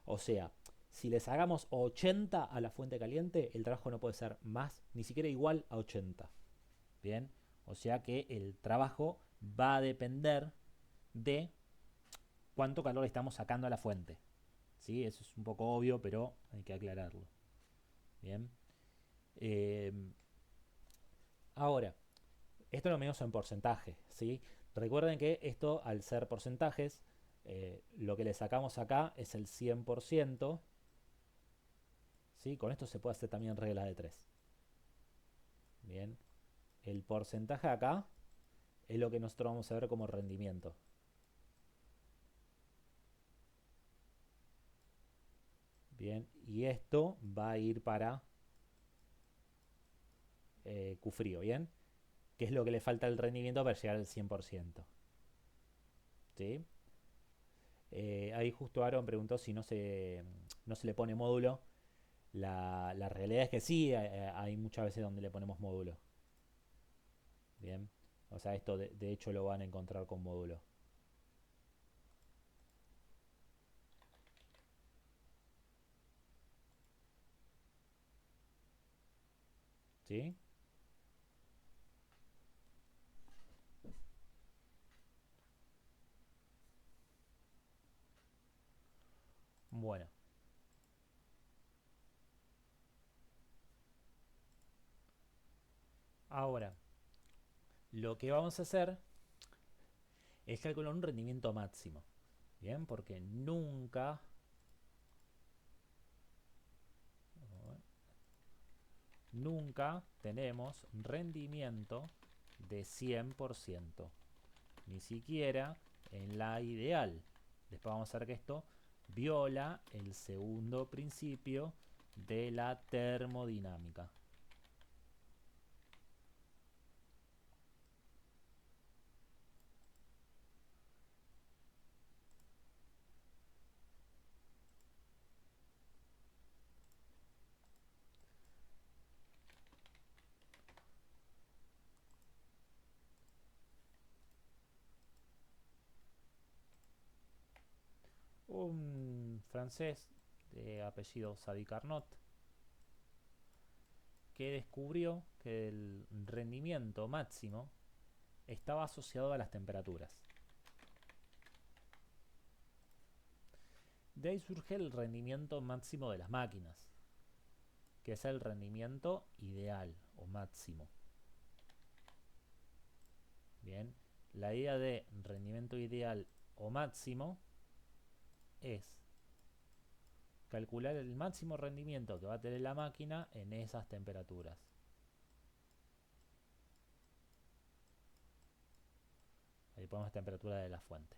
O sea, si le sacamos 80 a la fuente caliente, el trabajo no puede ser más, ni siquiera igual a 80. Bien, o sea que el trabajo va a depender de cuánto calor estamos sacando a la fuente. ¿Sí? Eso es un poco obvio, pero hay que aclararlo. Bien. Eh, ahora, Esto lo medimos en porcentaje, ¿sí? Recuerden que esto, al ser porcentajes, lo que le sacamos acá es el 100%, ¿sí? Con esto se puede hacer también regla de 3. Bien, el porcentaje acá es lo que nosotros vamos a ver como rendimiento. Bien, y esto va a ir para Q frío, ¿bien? Que es lo que le falta al rendimiento para llegar al 100%. ¿Sí? Ahí justo Aaron preguntó si no se le pone módulo. La realidad es que sí, hay muchas veces donde le ponemos módulo. Bien, o sea, esto de hecho lo van a encontrar con módulo. ¿Sí? Bueno, ahora lo que vamos a hacer es calcular un rendimiento máximo. Bien, porque nunca tenemos rendimiento de 100%, ni siquiera en la ideal. Después vamos a ver que esto viola el segundo principio de la termodinámica. Un francés de apellido Sadi Carnot que descubrió que el rendimiento máximo estaba asociado a las temperaturas. De ahí surge el rendimiento máximo de las máquinas, que es el rendimiento ideal o máximo. Bien, la idea de rendimiento ideal o máximo es calcular el máximo rendimiento que va a tener la máquina en esas temperaturas. Ahí ponemos temperatura de la fuente.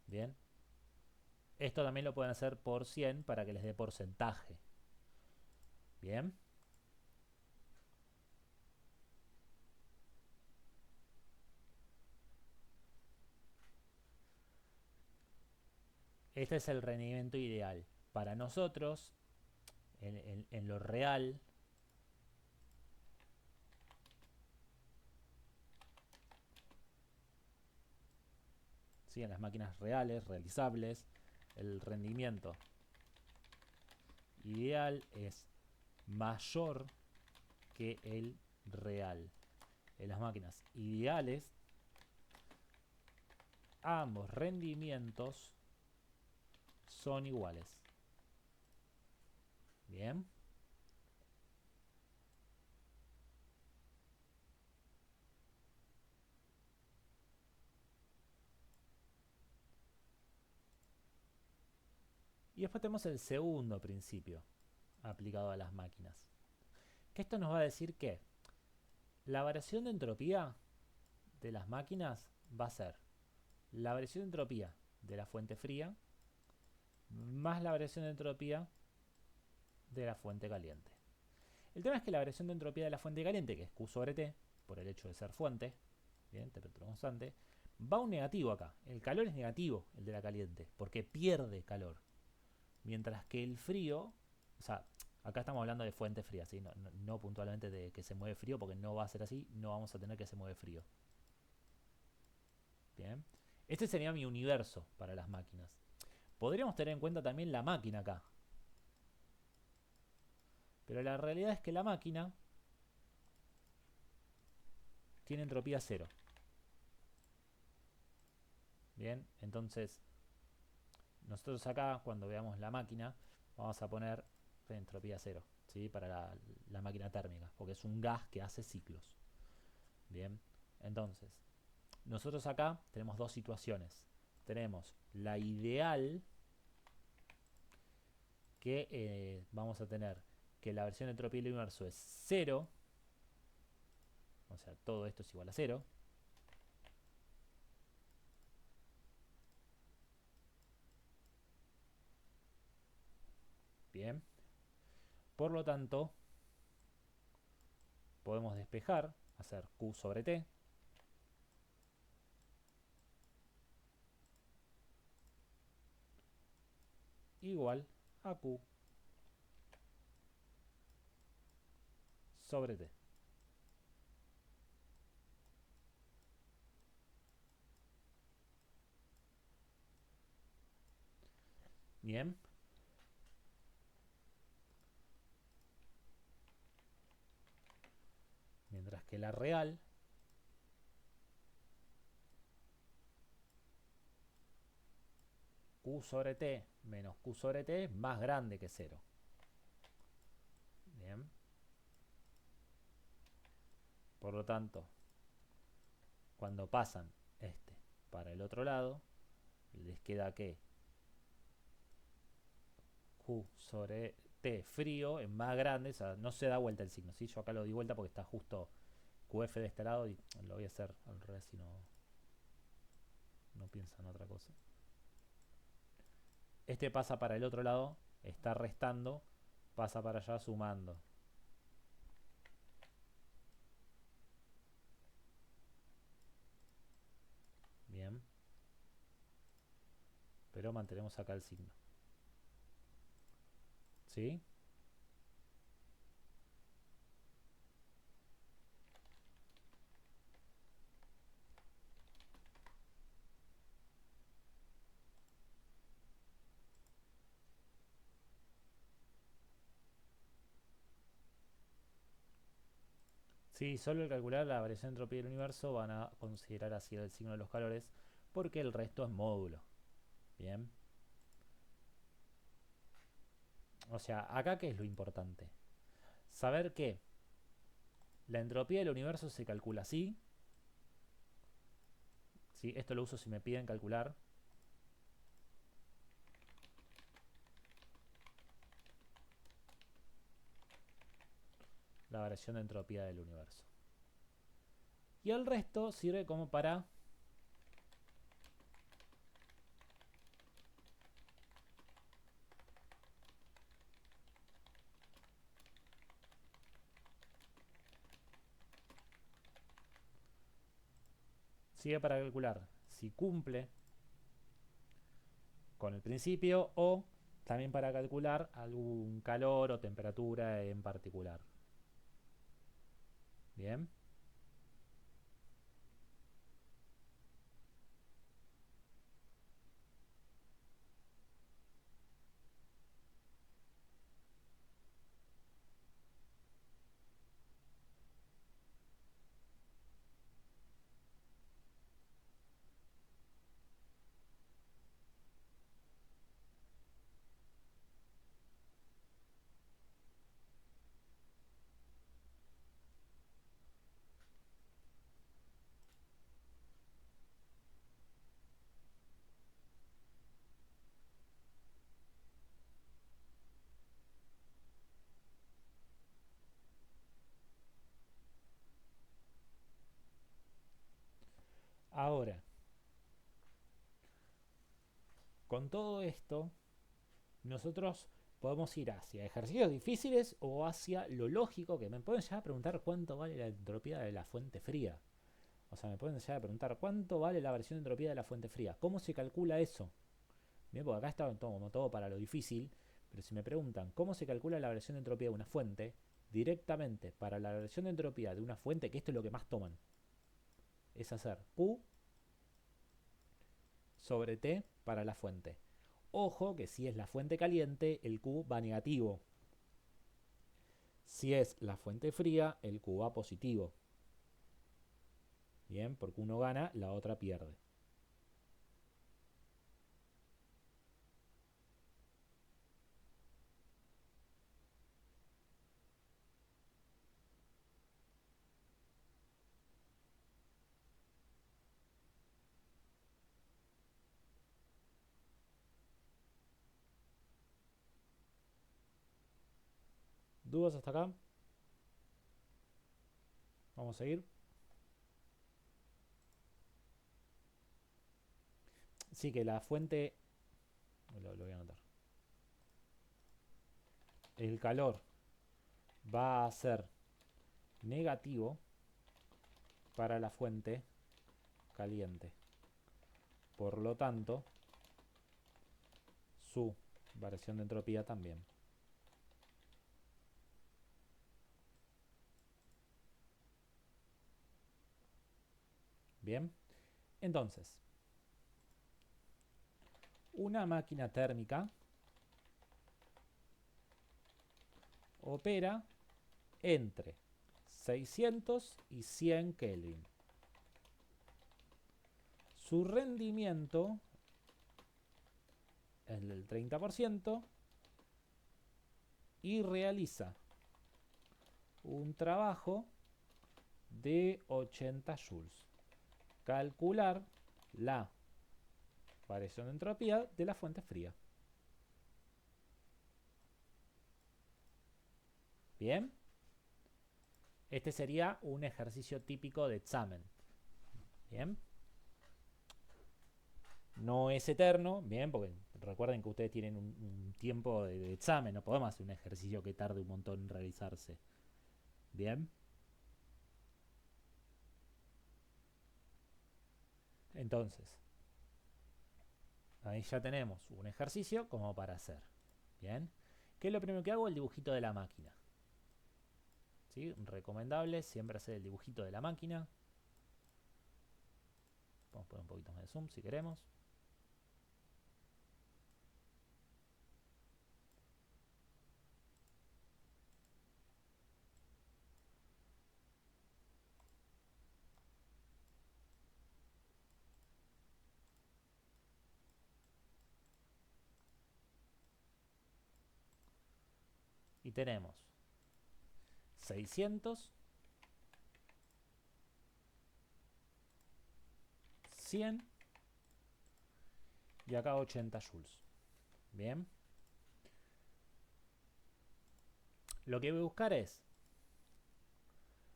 Bien, esto también lo pueden hacer por 100 para que les dé porcentaje. Bien. Este es el rendimiento ideal. Para nosotros, en lo real, ¿sí? En las máquinas reales, realizables, el rendimiento ideal es mayor que el real. En las máquinas ideales, ambos rendimientos son iguales. Bien. Y después tenemos el segundo principio aplicado a las máquinas. Que esto nos va a decir que la variación de entropía de las máquinas va a ser la variación de entropía de la fuente fría más la variación de entropía de la fuente caliente. El tema es que la variación de entropía de la fuente caliente, que es Q sobre T, por el hecho de ser fuente, bien, temperatura constante, va un negativo acá. El calor es negativo, el de la caliente, porque pierde calor. Mientras que el frío, o sea, acá estamos hablando de fuente fría, ¿sí? No puntualmente de que se mueve frío, porque no va a ser así, no vamos a tener que se mueve frío. Bien. Este sería mi universo para las máquinas. Podríamos tener en cuenta también la máquina acá. Pero la realidad es que la máquina tiene entropía cero. Bien, entonces nosotros acá cuando veamos la máquina vamos a poner entropía cero, ¿sí? Para la máquina térmica, porque es un gas que hace ciclos. Bien, Entonces, nosotros acá tenemos dos situaciones. Tenemos la ideal, que vamos a tener que la versión de entropía del universo es 0, o sea, todo esto es igual a 0. Bien. Por lo tanto, podemos despejar, hacer Q sobre T. Igual a Q sobre T. Bien. Mientras que la real Q sobre T menos Q sobre T es más grande que 0. Bien. Por lo tanto, cuando pasan este para el otro lado, les queda que Q sobre T frío es más grande, o sea, no se da vuelta el signo, ¿sí? Yo acá lo di vuelta porque está justo QF de este lado y lo voy a hacer al revés si no piensan otra cosa. Este pasa para el otro lado, está restando, pasa para allá sumando. Bien. Pero mantenemos acá el signo. ¿Sí? Sí, solo al calcular la variación de entropía del universo van a considerar así el signo de los calores porque el resto es módulo. Bien. O sea, acá qué es lo importante. Saber que la entropía del universo se calcula así. ¿Sí? Esto lo uso si me piden calcular la variación de entropía del universo. Y el resto sirve como para sirve para calcular si cumple con el principio o también para calcular algún calor o temperatura en particular. Bien. Ahora, con todo esto, nosotros podemos ir hacia ejercicios difíciles o hacia lo lógico, que me pueden llegar a preguntar cuánto vale la entropía de la fuente fría. O sea, me pueden llegar a preguntar cuánto vale la variación de entropía de la fuente fría. ¿Cómo se calcula eso? Bien, porque acá está como todo para lo difícil, pero si me preguntan cómo se calcula la variación de entropía de una fuente, directamente para la variación de entropía de una fuente, que esto es lo que más toman, es hacer Q sobre T para la fuente. Ojo que si es la fuente caliente, el Q va negativo. Si es la fuente fría, el Q va positivo. Bien, porque uno gana, la otra pierde. ¿Dudas hasta acá? Vamos a seguir. Sí, que la fuente... Lo voy a anotar. El calor va a ser negativo para la fuente caliente. Por lo tanto, su variación de entropía también. Bien, entonces, una máquina térmica opera entre 600 y 100 Kelvin. Su rendimiento es del 30% y realiza un trabajo de 80 joules. Calcular la variación de entropía de la fuente fría. Bien. Este sería un ejercicio típico de examen. Bien. No es eterno, bien, porque recuerden que ustedes tienen un tiempo de examen, no podemos hacer un ejercicio que tarde un montón en realizarse. Bien. Entonces, ahí ya tenemos un ejercicio como para hacer. Bien. ¿Qué es lo primero que hago? El dibujito de la máquina. ¿Sí? Recomendable siempre hacer el dibujito de la máquina. Vamos a poner un poquito más de zoom si queremos. Y tenemos 600, 100 y acá 80 joules. Bien. Lo que voy a buscar es,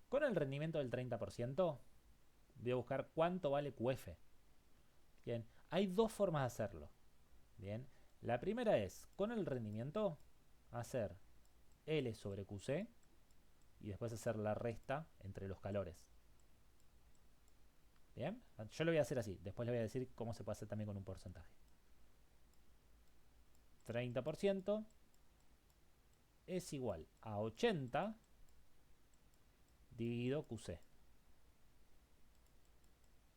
con el rendimiento del 30%, voy a buscar cuánto vale QF. Bien, hay dos formas de hacerlo. Bien, la primera es, con el rendimiento, hacer L sobre QC y después hacer la resta entre los calores. Bien, yo lo voy a hacer así, después le voy a decir cómo se puede hacer también con un porcentaje. 30% es igual a 80 dividido QC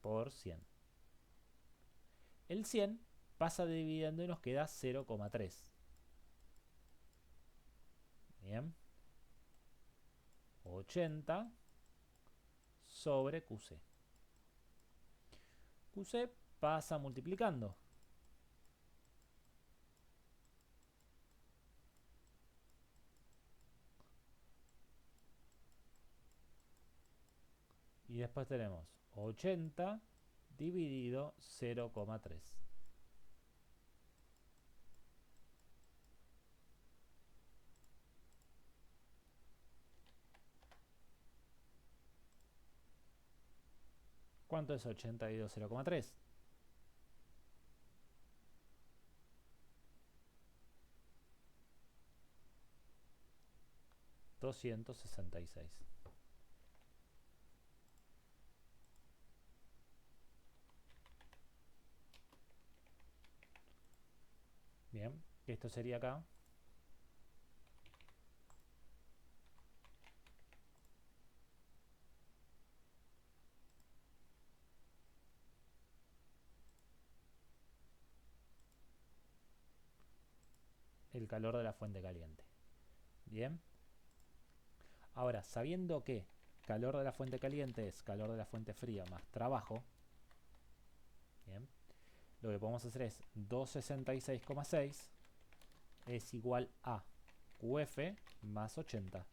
por 100. El 100 pasa dividiendo y nos queda 0,3. Bien. 80 sobre QC. QC pasa multiplicando. Y después tenemos 80 dividido 0,3. ¿Cuánto es 80 dividido 0,3? 266. Bien, esto sería acá. El calor de la fuente caliente. Bien. Ahora, sabiendo que calor de la fuente caliente es calor de la fuente fría más trabajo, bien, lo que podemos hacer es 266,6 es igual a QF más 80.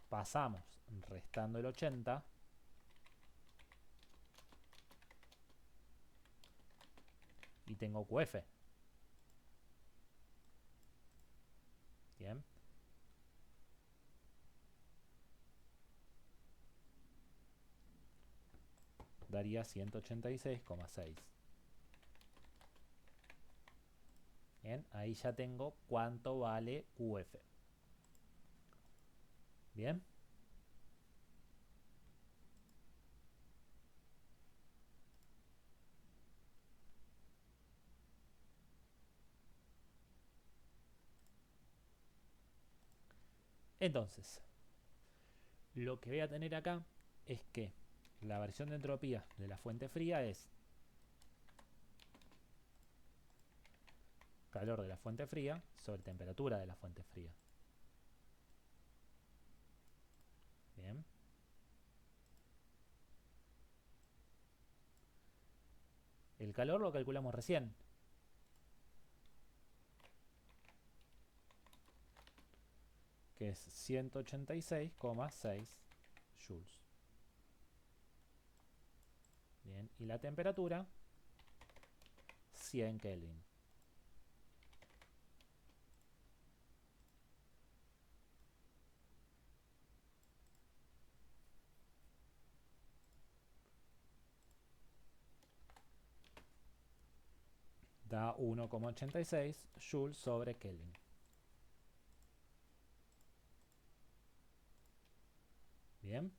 Pasamos restando el 80 y tengo QF. Bien. daría 186,6. Bien, ahí ya tengo cuánto vale UF. Bien. Entonces, lo que voy a tener acá es que la variación de entropía de la fuente fría es calor de la fuente fría sobre temperatura de la fuente fría. Bien. El calor lo calculamos recién. Que es 186,6 joules. Bien. Y la temperatura, 100 Kelvin. Da 1,86 joules sobre Kelvin. Bien.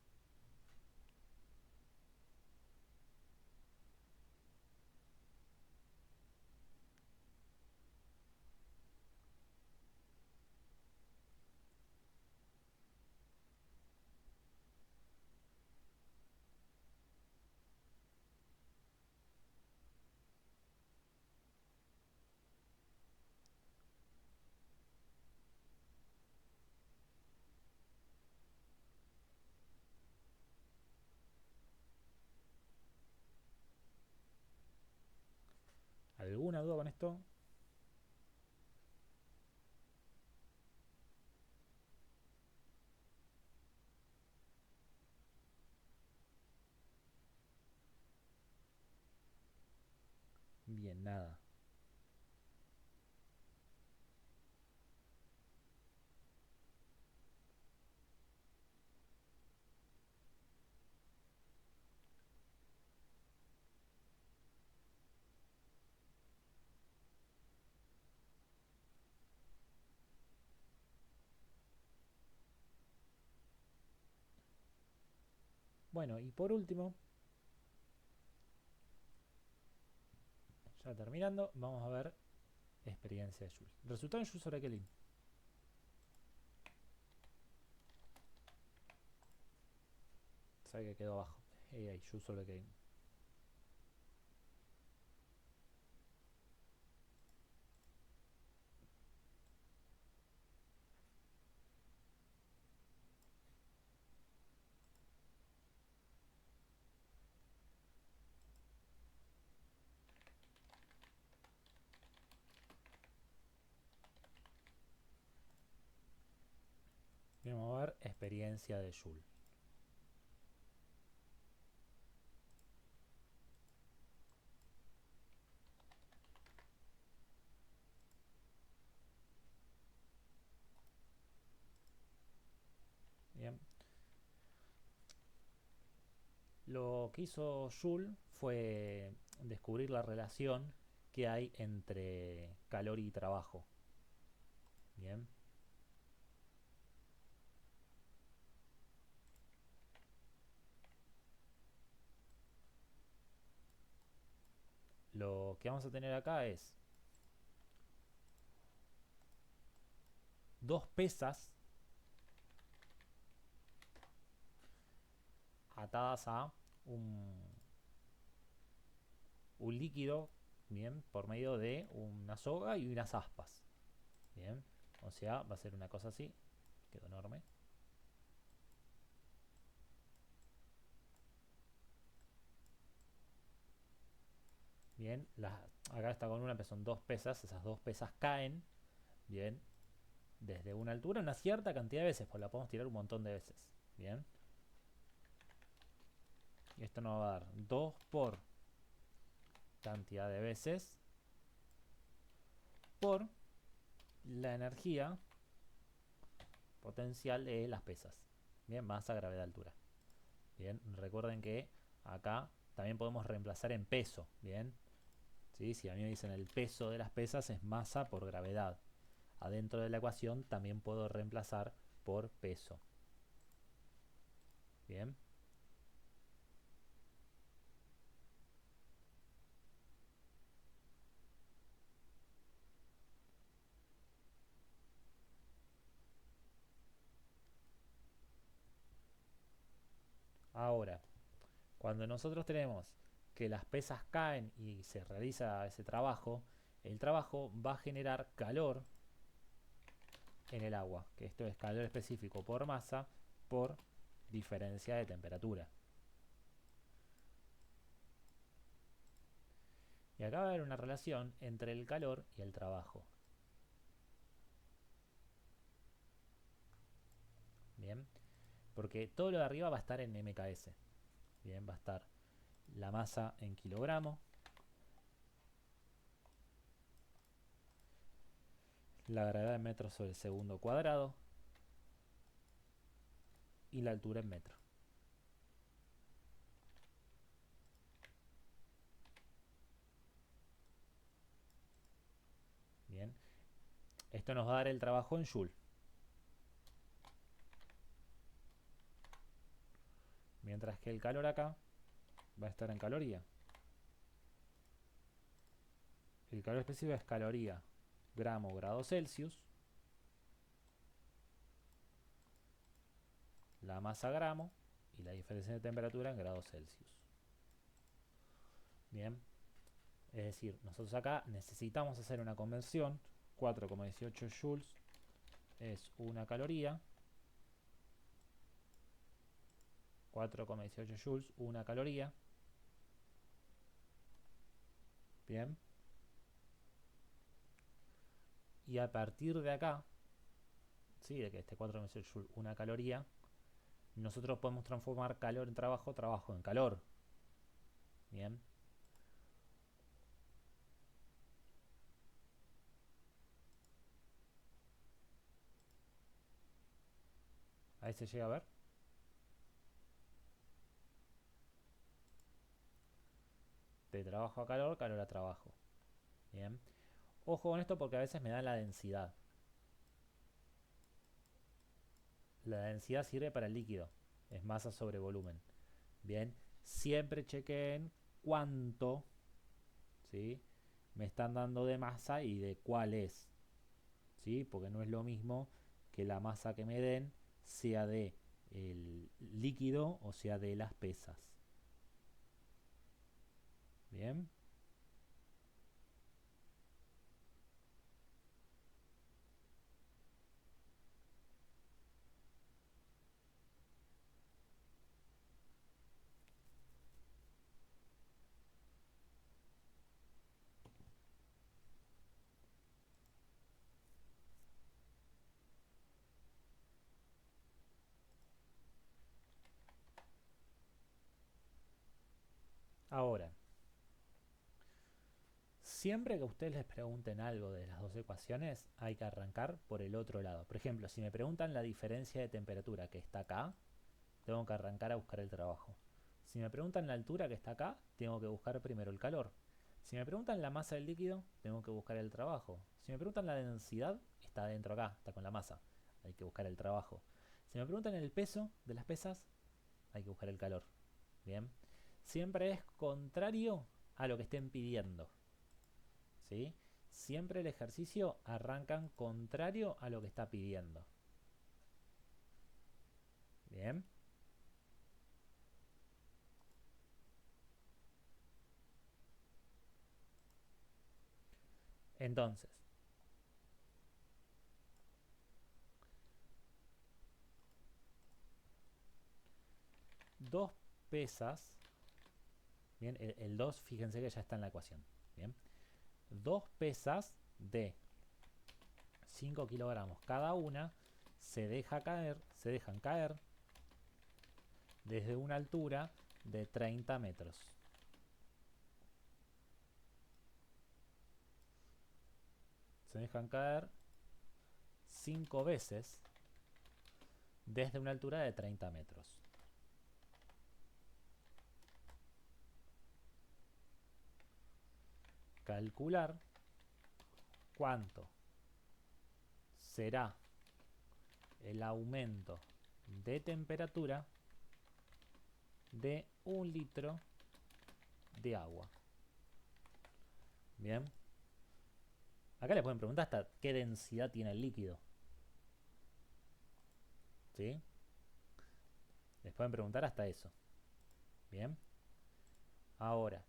¿Alguna duda con esto? Bien, nada. Bueno, y por último, ya terminando, vamos a ver experiencia de Joule. Resultado en Joule sobre Kelvin. Sabe que quedó abajo. Ahí, Joule sobre Kelvin. Bien, vamos a ver experiencia de Joule. Bien. Lo que hizo Joule fue descubrir la relación que hay entre calor y trabajo. Bien. Lo que vamos a tener acá es dos pesas atadas a un, un líquido, bien, por medio de una soga y unas aspas. Bien, o sea, va a ser una cosa así, quedó enorme. Bien, acá está con una, son dos pesas, esas dos pesas caen, bien, desde una altura una cierta cantidad de veces, pues la podemos tirar un montón de veces. Bien, y esto nos va a dar 2 por cantidad de veces por la energía potencial de las pesas. Bien, masa, gravedad, altura. Bien, recuerden que acá también podemos reemplazar en peso, ¿bien? ¿Sí? Si a mí me dicen el peso de las pesas es masa por gravedad. Adentro de la ecuación también puedo reemplazar por peso. ¿Bien? Ahora, cuando nosotros tenemos que las pesas caen y se realiza ese trabajo, el trabajo va a generar calor en el agua, que esto es calor específico por masa por diferencia de temperatura. Y acá va a haber una relación entre el calor y el trabajo. Bien, porque todo lo de arriba va a estar en MKS. Bien, va a estar la masa en kilogramos, la gravedad en metros sobre el segundo cuadrado y la altura en metros. Bien, esto nos va a dar el trabajo en Joule. Mientras que el calor acá va a estar en caloría. El calor específico es caloría, gramo, grado Celsius. La masa gramo y la diferencia de temperatura en grados Celsius. Bien, es decir, nosotros acá necesitamos hacer una conversión. 4,18 joules es una caloría. 4,18 joules, una caloría. Bien. Y a partir de acá, ¿sí? De que este 4,18 joules, una caloría, nosotros podemos transformar calor en trabajo, trabajo en calor. Bien. Ahí se llega a ver. De trabajo a calor, calor a trabajo. Bien. Ojo con esto porque a veces me da la densidad. La densidad sirve para el líquido. Es masa sobre volumen. Bien. Siempre chequen cuánto, ¿sí?, me están dando de masa y de cuál es. ¿Sí? Porque no es lo mismo que la masa que me den sea de el líquido o sea de las pesas. Bien. Ahora, siempre que ustedes les pregunten algo de las dos ecuaciones, hay que arrancar por el otro lado. Por ejemplo, si me preguntan la diferencia de temperatura que está acá, tengo que arrancar a buscar el trabajo. Si me preguntan la altura que está acá, tengo que buscar primero el calor. Si me preguntan la masa del líquido, tengo que buscar el trabajo. Si me preguntan la densidad, está dentro acá, está con la masa. Hay que buscar el trabajo. Si me preguntan el peso de las pesas, hay que buscar el calor. Bien. Siempre es contrario a lo que estén pidiendo. ¿Sí? Siempre el ejercicio arrancan contrario a lo que está pidiendo. Bien. Entonces, dos pesas. Bien, el 2, fíjense que ya está en la ecuación. Bien. Dos pesas de 5 kilogramos cada una se dejan caer desde una altura de 30 metros. Se dejan caer 5 veces desde una altura de 30 metros. calcular cuánto será el aumento de temperatura de 1 litro de agua. Bien. Acá les pueden preguntar hasta qué densidad tiene el líquido. ¿Sí? Les pueden preguntar hasta eso. Bien. Ahora,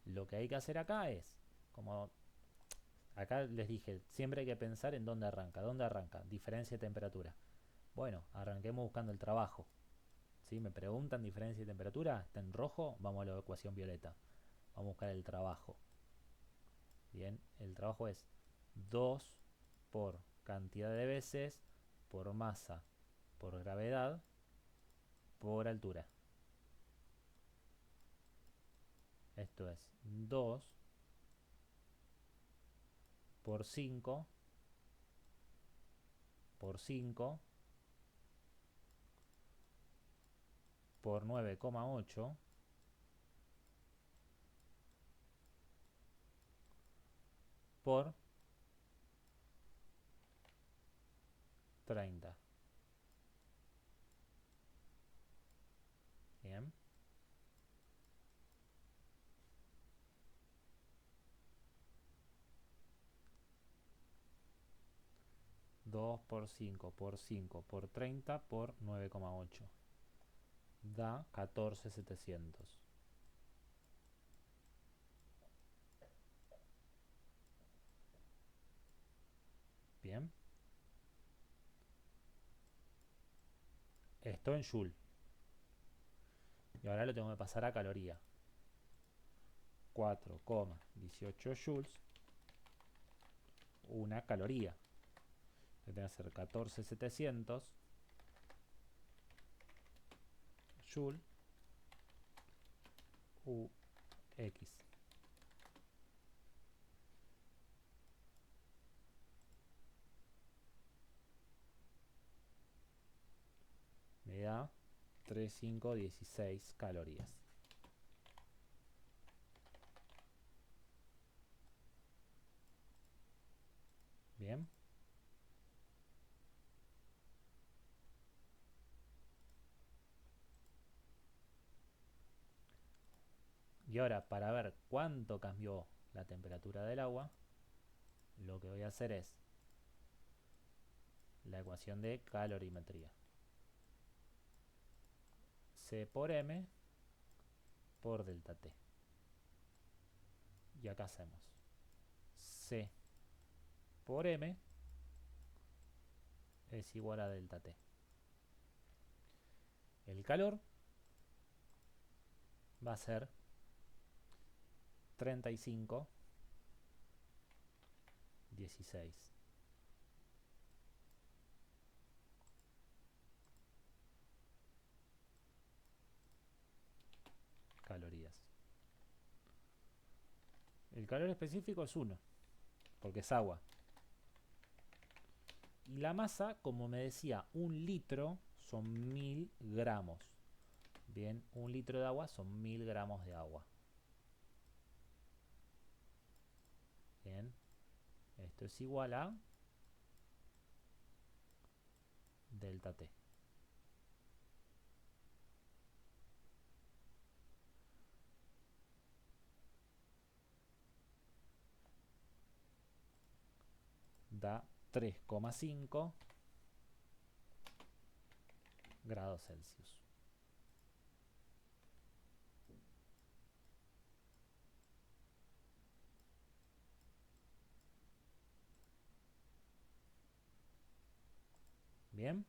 lo que hay que hacer acá es, como acá les dije, siempre hay que pensar en dónde arranca. ¿Dónde arranca? Diferencia de temperatura. Bueno, arranquemos buscando el trabajo. ¿Sí? Me preguntan diferencia de temperatura, está en rojo, vamos a la ecuación violeta. Vamos a buscar el trabajo. Bien, el trabajo es 2 por cantidad de veces por masa por gravedad por altura. Esto es 2 por 5 por 5 por 9,8 por 30. Bien. Dos por 5 por 5 por 30 por 9,8 da 14.700. Bien. Esto en joule. Y ahora lo tengo que pasar a caloría. 4,18 joules. Una caloría. Tiene que ser 14.700 joule UX. Me da 3,516 calorías. Bien. Y ahora, para ver cuánto cambió la temperatura del agua, lo que voy a hacer es la ecuación de calorimetría. C por M por delta T. Y acá hacemos C por M es igual a delta T. El calor va a ser 35,16 calorías. El calor específico es 1, porque es agua. Y la masa, como me decía, 1 litro son 1000 gramos. Bien, 1 litro de agua son 1000 gramos de agua. Bien, esto es igual a delta T. Da 3,5 grados Celsius. Bien.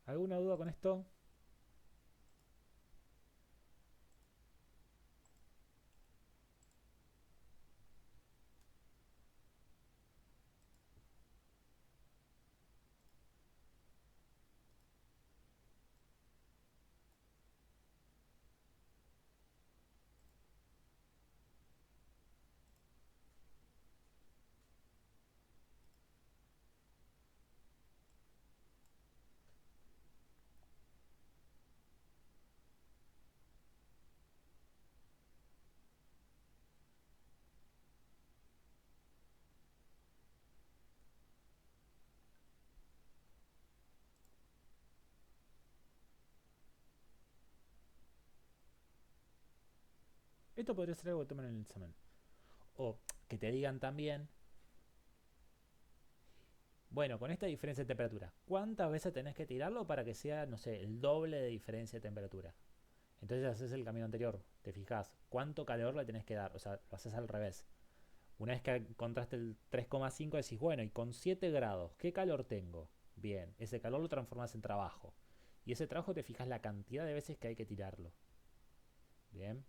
¿Alguna duda con esto? Esto podría ser algo que tomen en el examen. O que te digan también, bueno, con esta diferencia de temperatura, ¿cuántas veces tenés que tirarlo para que sea, no sé, el doble de diferencia de temperatura? Entonces haces el camino anterior, te fijas cuánto calor le tenés que dar, o sea, lo haces al revés. Una vez que encontraste el 3,5 decís, bueno, y con 7 grados, ¿qué calor tengo? Bien, ese calor lo transformas en trabajo. Y ese trabajo te fijas la cantidad de veces que hay que tirarlo. Bien,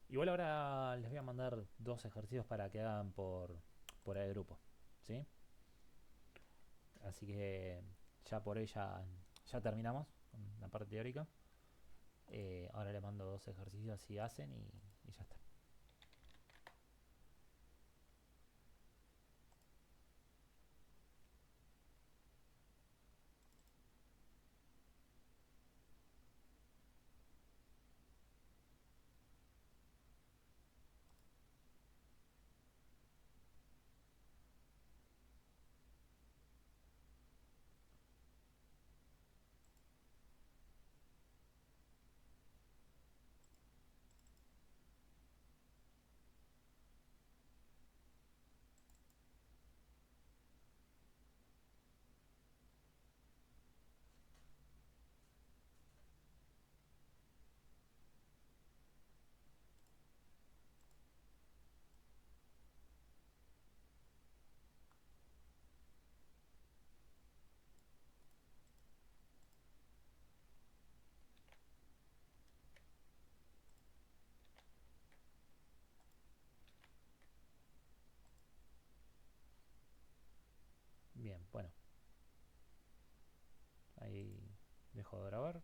igual ahora les voy a mandar dos ejercicios para que hagan por el grupo. ¿Sí? Así que ya por ahí ya terminamos con la parte teórica. Ahora les mando dos ejercicios así hacen y ya está. Bien, bueno, ahí dejo de grabar.